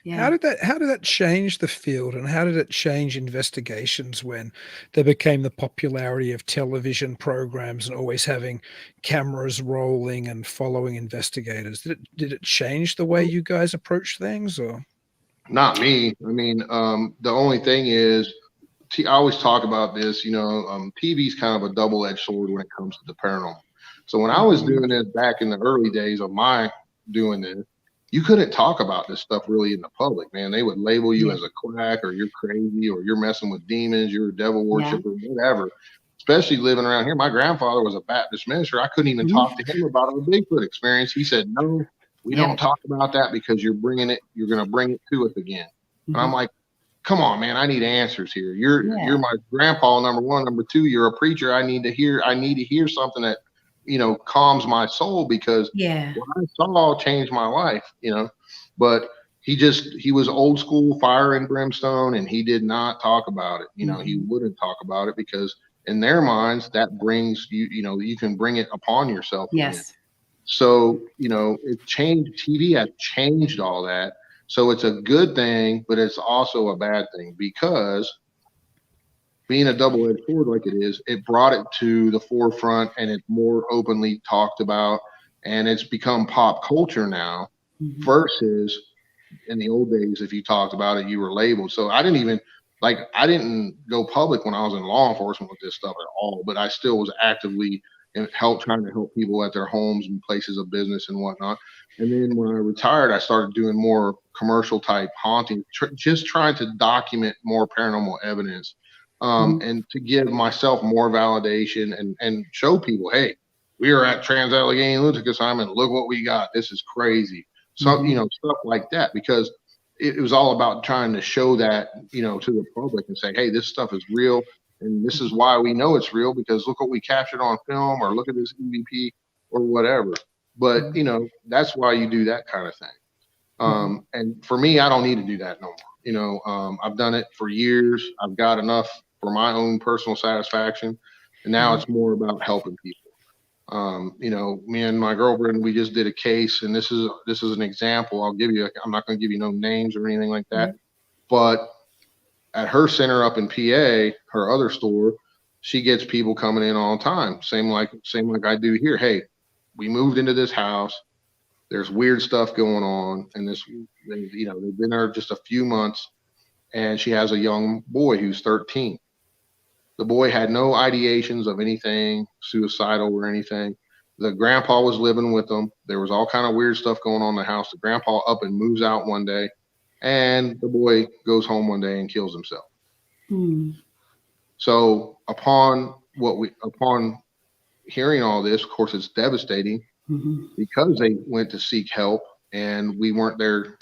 Yeah. How did that change the field, and how did it change investigations when there became the popularity of television programs and always having cameras rolling and following investigators? Did it change the way you guys approach things, or? Not me. I mean, the only thing is, I always talk about this, TV is kind of a double-edged sword when it comes to the paranormal. So when I was doing this back in the early days of my doing this, you couldn't talk about this stuff really in the public, man. They would label you as a quack, or you're crazy, or you're messing with demons, you're a devil worshiper, whatever. Especially living around here. My grandfather was a Baptist minister. I couldn't even talk to him about our Bigfoot experience. He said, "No, we don't talk about that because you're going to bring it to us again." And I'm like, come on, man, I need answers here. You're my grandpa, number one. Number two, you're a preacher. I need to hear something that, calms my soul, because what I saw changed my life, but he was old school, fire and brimstone, and he did not talk about it. He wouldn't talk about it because in their minds that brings you can bring it upon yourself. Yes. Again. So, it changed. TV has changed all that. So it's a good thing, but it's also a bad thing, because being a double-edged sword like it is, it brought it to the forefront, and it's more openly talked about, and it's become pop culture now versus in the old days. If you talked about it, you were labeled. So I didn't go public when I was in law enforcement with this stuff at all, but I still was actively trying to help people at their homes and places of business and whatnot. And then when I retired, I started doing more commercial type haunting, just trying to document more paranormal evidence, and to give myself more validation and show people, hey, we are at Trans-Allegheny Lunatic Asylum. Look what we got. This is crazy. So, stuff like that, because it was all about trying to show that, to the public and say, hey, this stuff is real. And this is why we know it's real, because look what we captured on film, or look at this EVP or whatever. But, that's why you do that kind of thing. And for me, I don't need to do that no more. I've done it for years. I've got enough for my own personal satisfaction. And now it's more about helping people. Me and my girlfriend, we just did a case, and this is an example. I'm not going to give you no names or anything like that, but at her center up in PA, her other store, she gets people coming in all the time. Same like I do here. Hey, we moved into this house. There's weird stuff going on. And they've been there just a few months, and she has a young boy who's 13. The boy had no ideations of anything suicidal or anything. The grandpa was living with them. There was all kind of weird stuff going on in the house. The grandpa up and moves out one day, and the boy goes home one day and kills himself. So upon hearing all this, of course, it's devastating, because they went to seek help, and we weren't there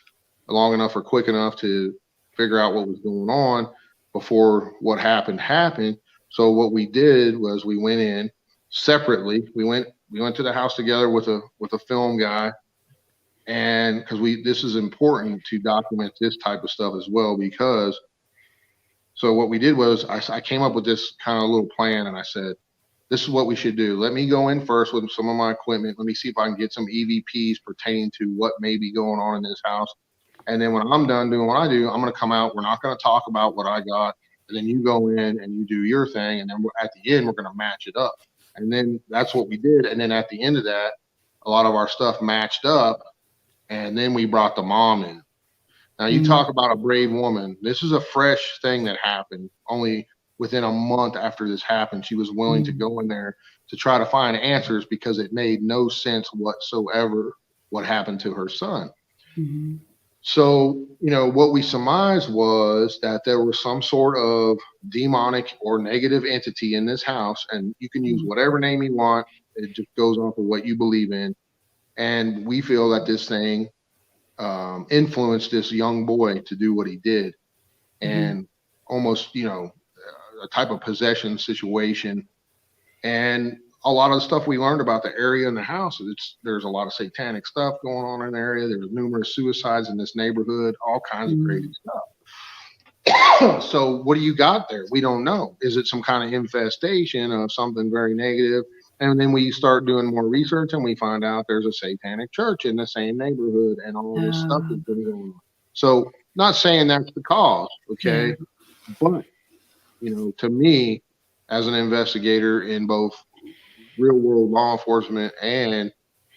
long enough or quick enough to figure out what was going on before what happened. So what we did was we went in separately. We went to the house together with a film guy. And because this is important to document this type of stuff as well, because so what we did was I came up with this kind of little plan, and I said, this is what we should do. Let me go in first with some of my equipment. Let me see if I can get some EVPs pertaining to what may be going on in this house. And then when I'm done doing what I do, I'm going to come out. We're not going to talk about what I got. And then you go in and you do your thing. And then at the end, we're going to match it up. And then that's what we did. And then at the end of that, a lot of our stuff matched up, and then we brought the mom in. Now you talk about a brave woman. This is a fresh thing that happened. Only within a month after this happened, she was willing to go in there to try to find answers because it made no sense whatsoever what happened to her son. So, you know, what we surmised was that there was some sort of demonic or negative entity in this house, and you can use whatever name you want. It just goes off of what you believe in. And we feel that this thing influenced this young boy to do what he did, and almost, you know, a type of possession situation. And a lot of the stuff we learned about the area and the house, there's a lot of satanic stuff going on in the area. There's numerous suicides in this neighborhood, all kinds of crazy stuff. So what do you got there? We don't know. Is it some kind of infestation of something very negative? And then we start doing more research and we find out there's a satanic church in the same neighborhood and all this stuff that's been going on. So not saying that's the cause, okay? But, you know, to me, as an investigator in both real world law enforcement and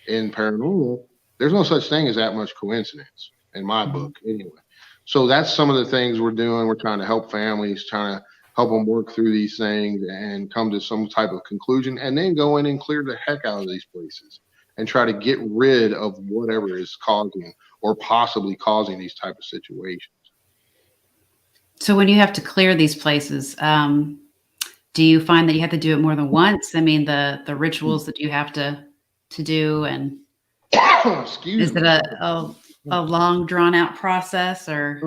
in paranormal, there's no such thing as that much coincidence in my book anyway. So that's some of the things we're doing. We're trying to help families, trying to help them work through these things and come to some type of conclusion, and then go in and clear the heck out of these places and try to get rid of whatever is causing or possibly causing these type of situations. So when you have to clear these places, do you find that you have to do it more than once? I mean, the rituals that you have to do, and is it a long drawn out process, or?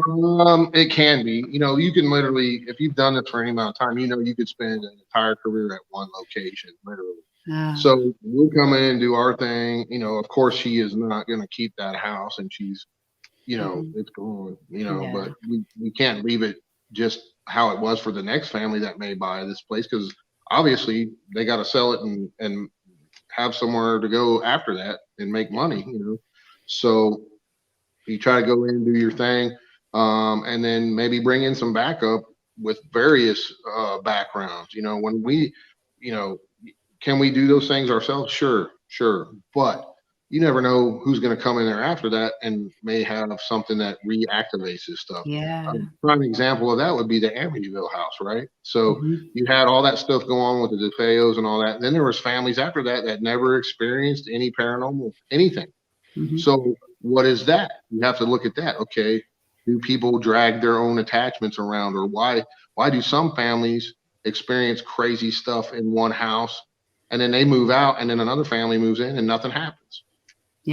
It can be. You know, you can literally, if you've done this for any amount of time, you know, you could spend an entire career at one location, literally. So we'll come in and do our thing. You know, of course, she is not going to keep that house, and she's, you know, it's gone. You know, but we can't leave it just how it was for the next family that may buy this place, because obviously they got to sell it and have somewhere to go after that and make money, you know. So you try to go in and do your thing, and then maybe bring in some backup with various backgrounds. You know, when we, you know, can we do those things ourselves? Sure, but you never know who's going to come in there after that and may have something that reactivates this stuff. A prime example of that would be the Amityville house, right? So you had all that stuff go on with the DeFeos and all that. And then there was families after that that never experienced any paranormal anything. So what is that? You have to look at that. Okay, do people drag their own attachments around, or why do some families experience crazy stuff in one house and then they move out and then another family moves in and nothing happens?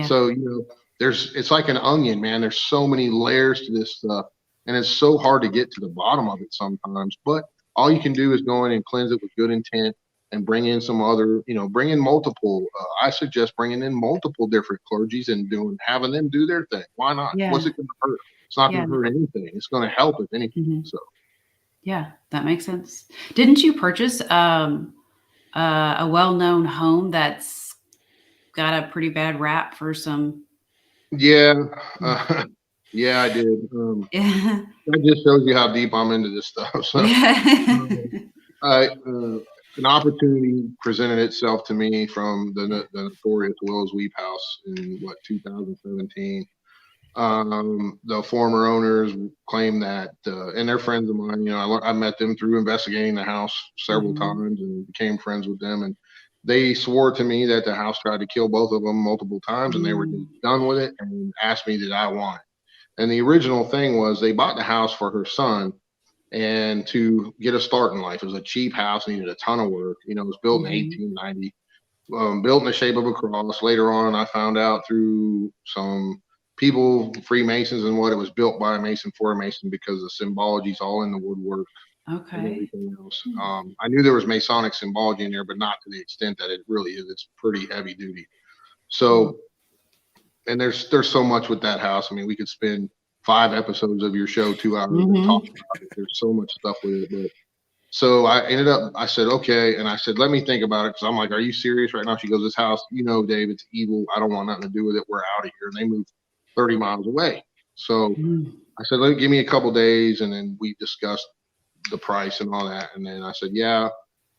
So, you know, it's like an onion, man. There's so many layers to this stuff, and it's so hard to get to the bottom of it sometimes. But all you can do is go in and cleanse it with good intent and bring in some other, you know, bring in multiple. I suggest bringing in multiple different clergies and having them do their thing. Why not? What's it going to hurt? It's not going to hurt anything. It's going to help if anything. So, yeah, that makes sense. Didn't you purchase a well-known home that's got a pretty bad rap for some? Yeah, I did. That just shows you how deep I'm into this stuff. So, an opportunity presented itself to me from the notorious Willewee House in 2017. The former owners claim that, and they're friends of mine. You know, I met them through investigating the house several times and became friends with them. And they swore to me that the house tried to kill both of them multiple times, and they were done with it and asked me did I want it. And the original thing was they bought the house for her son and to get a start in life. It was a cheap house, needed a ton of work. You know, it was built in 1890, built in the shape of a cross. Later on, I found out through some people, Freemasons, and what it was built by a Mason for a Mason, because the symbology is all in the woodwork. And everything else. I knew there was Masonic symbology in there, but not to the extent that it really is. It's pretty heavy duty. So, and there's so much with that house. I mean, we could spend 5 episodes of your show, 2 hours talking about it. There's so much stuff with it. But so I said, okay. And I said, let me think about it. Cause I'm like, are you serious right now? She goes, this house, you know, Dave, it's evil. I don't want nothing to do with it. We're out of here. And they moved 30 miles away. So I said, give me a couple days. And then we discussed the price and all that. And then I said, yeah.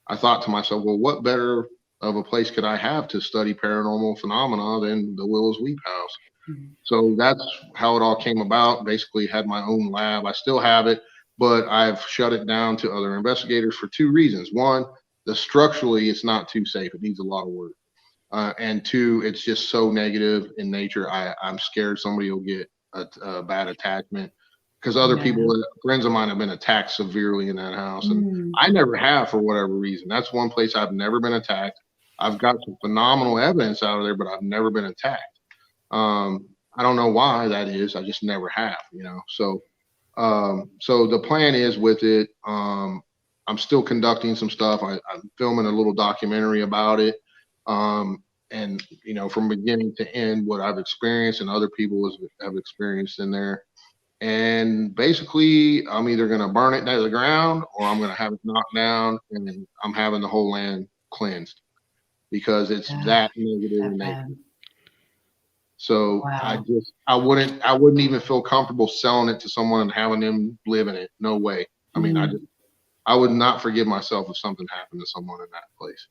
I thought to myself, well, what better of a place could I have to study paranormal phenomena than the Willewee House? So that's how it all came about. Basically had my own lab. I still have it, but I've shut it down to other investigators for two reasons. One, structurally, it's not too safe. It needs a lot of work. And two, it's just so negative in nature. I'm scared somebody will get a bad attachment, because other people, friends of mine, have been attacked severely in that house. And I never have, for whatever reason. That's one place I've never been attacked. I've got some phenomenal evidence out of there, but I've never been attacked. I don't know why that is. I just never have, you know. So the plan is with it. I'm still conducting some stuff. I'm filming a little documentary about it. And you know, from beginning to end, what I've experienced and other people have experienced in there. And basically, I'm either going to burn it to the ground, or I'm going to have it knocked down, and then I'm having the whole land cleansed, because it's that negative in nature. So I wouldn't even feel comfortable selling it to someone and having them live in it. No way. I mean, I would not forgive myself if something happened to someone in that place.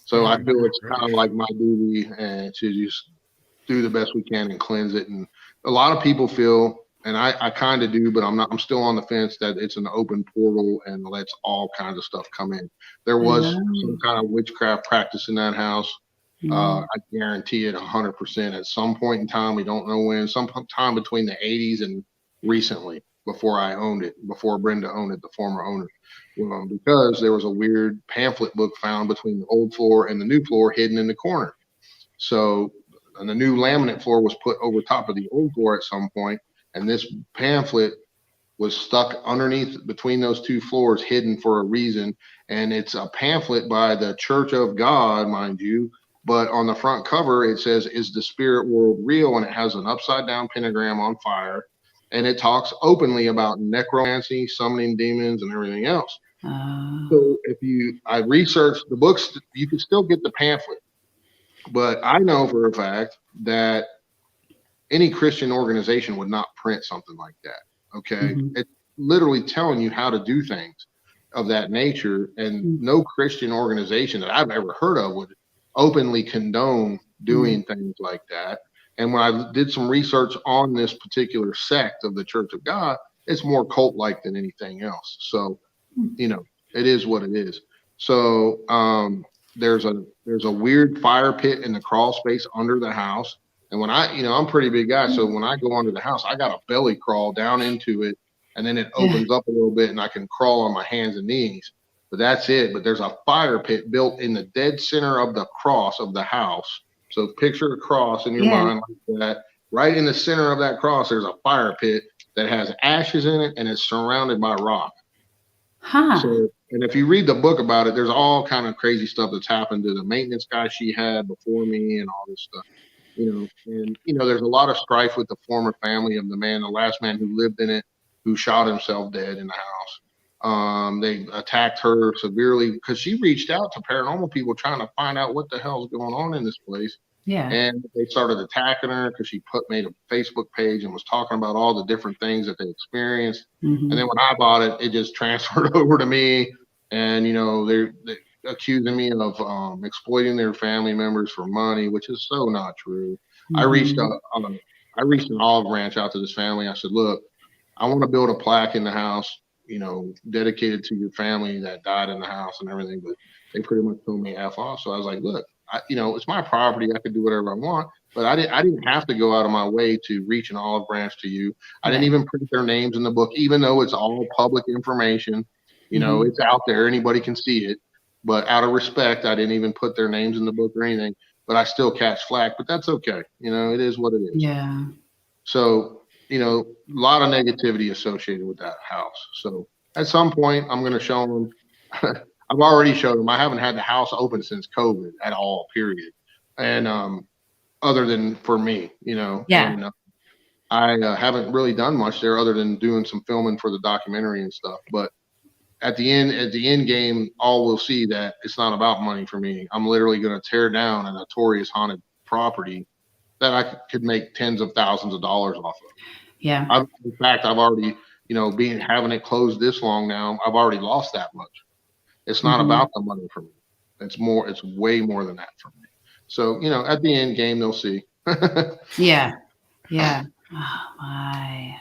So I feel it's kind of like my duty and to just do the best we can and cleanse it. And a lot of people feel, and I kind of do, but I'm still on the fence, that it's an open portal and lets all kinds of stuff come in. There was some kind of witchcraft practice in that house. I guarantee it 100% at some point in time. We don't know when, sometime between the 80s and recently, before I owned it, before Brenda owned it, the former owner, because there was a weird pamphlet book found between the old floor and the new floor, hidden in the corner. So, and the new laminate floor was put over top of the old floor at some point, and this pamphlet was stuck underneath between those two floors, hidden for a reason. And it's a pamphlet by the Church of God, mind you. But on the front cover, it says, "Is the spirit world real?" And it has an upside down pentagram on fire. And it talks openly about necromancy, summoning demons, and everything else. So I researched the books, you can still get the pamphlet. But I know for a fact that any Christian organization would not print something like that. Okay. It's literally telling you how to do things of that nature. And no Christian organization that I've ever heard of would openly condone doing things like that. And when I did some research on this particular sect of the Church of God, it's more cult-like than anything else. So, you know, it is what it is. So there's a weird fire pit in the crawl space under the house. And when I'm a pretty big guy, so when I go under the house, I got a belly crawl down into it, and then it opens up a little bit, and I can crawl on my hands and knees. But that's it. But there's a fire pit built in the dead center of the cross of the house. So picture a cross in your mind like that. Right in the center of that cross, there's a fire pit that has ashes in it, and it's surrounded by rock. So, and if you read the book about it, there's all kind of crazy stuff that's happened to the maintenance guy she had before me and all this stuff. And there's a lot of strife with the former family of the last man who lived in it, who shot himself dead in the house. They attacked her severely because she reached out to paranormal people trying to find out what the hell's going on in this place. And they started attacking her because she made a Facebook page and was talking about all the different things that they experienced. And then when I bought it, it just transferred over to me. And, they're accusing me of exploiting their family members for money, which is so not true. I reached an olive branch out to this family. I said, look, I want to build a plaque in the house, dedicated to your family that died in the house and everything. But they pretty much told me F off. So I was like, look, it's my property. I could do whatever I want, but I didn't have to go out of my way to reach an olive branch to you. I didn't even print their names in the book, even though it's all public information. It's out there. Anybody can see it. But out of respect, I didn't even put their names in the book or anything. But I still catch flack. But that's okay. It is what it is. Yeah. So, a lot of negativity associated with that house. So at some point, I'm going to show them. I've already showed them. I haven't had the house open since COVID at all, period. And other than for me, and, I haven't really done much there other than doing some filming for the documentary and stuff. But at the end game, all we'll see that it's not about money for me. I'm literally going to tear down a notorious haunted property that I could make tens of thousands of dollars off of. Yeah. In fact, I've already, having it closed this long now, I've already lost that much. It's not about the money for me. It's way more than that for me. So, at the end game, they'll see. Yeah. Oh my.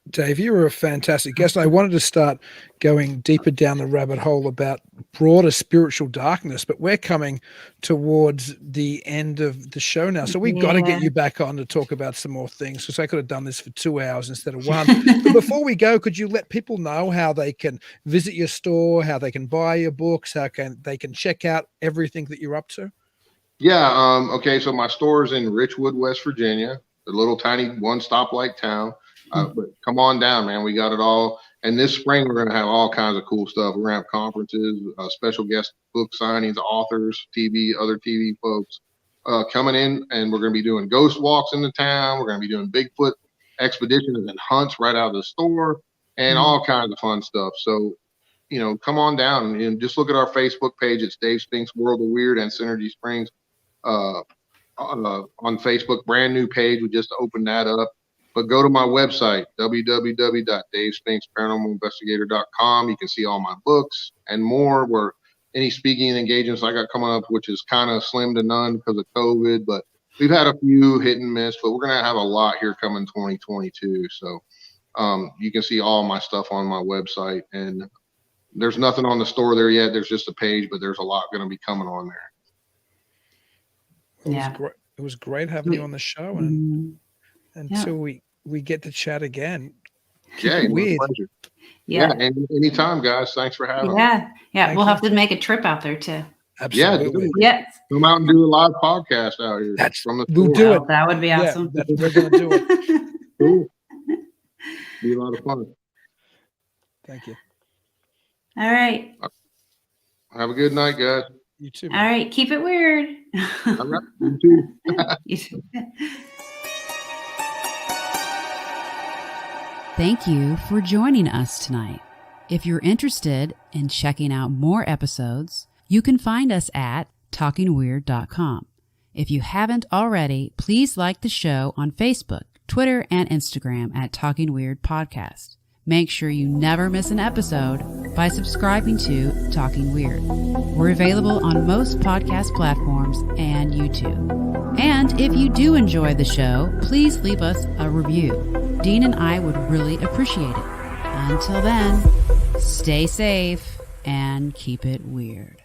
Dave, you were a fantastic guest. I wanted to start going deeper down the rabbit hole about broader spiritual darkness, but we're coming towards the end of the show now. So we've got to get you back on to talk about some more things, because I could have done this for 2 hours instead of 1. But before we go, could you let people know how they can visit your store, how they can buy your books, how they can check out everything that you're up to? Yeah. Okay. So my store is in Richwood, West Virginia, a little tiny one stoplight town. But come on down, man. We got it all. And this spring, we're going to have all kinds of cool stuff. We're going to have conferences, special guest book signings, authors, other TV folks coming in. And we're going to be doing ghost walks in the town. We're going to be doing Bigfoot expeditions and hunts right out of the store and all kinds of fun stuff. So, come on down and just look at our Facebook page. It's Dave Spinks World of Weird and Synergy Springs on Facebook. Brand new page. We just opened that up. But go to my website, www.davespinksparanormalinvestigator.com. You can see all my books and more, where any speaking engagements I got coming up, which is kind of slim to none because of COVID. But we've had a few hit and miss, but we're going to have a lot here coming 2022. So you can see all my stuff on my website. And there's nothing on the store there yet. There's just a page, but there's a lot going to be coming on there. It was great having you on the show. And until we get to chat again. Yeah, weird. Yeah, and anytime, guys. Thanks for having me. Yeah. We'll have to make a trip out there too. Absolutely. Yeah. Come out and do a live podcast out here. We'll do it. That would be awesome. We're going to do it. Cool. Be a lot of fun. Thank you. All right. Have a good night, guys. You too. All right. Keep it weird. All right. You too. You too. Thank you for joining us tonight. If you're interested in checking out more episodes, you can find us at talkingweird.com. If you haven't already, please like the show on Facebook, Twitter, and Instagram at Talking Weird Podcast. Make sure you never miss an episode by subscribing to Talking Weird. We're available on most podcast platforms and YouTube. And if you do enjoy the show, please leave us a review. Dean and I would really appreciate it. Until then, stay safe and keep it weird.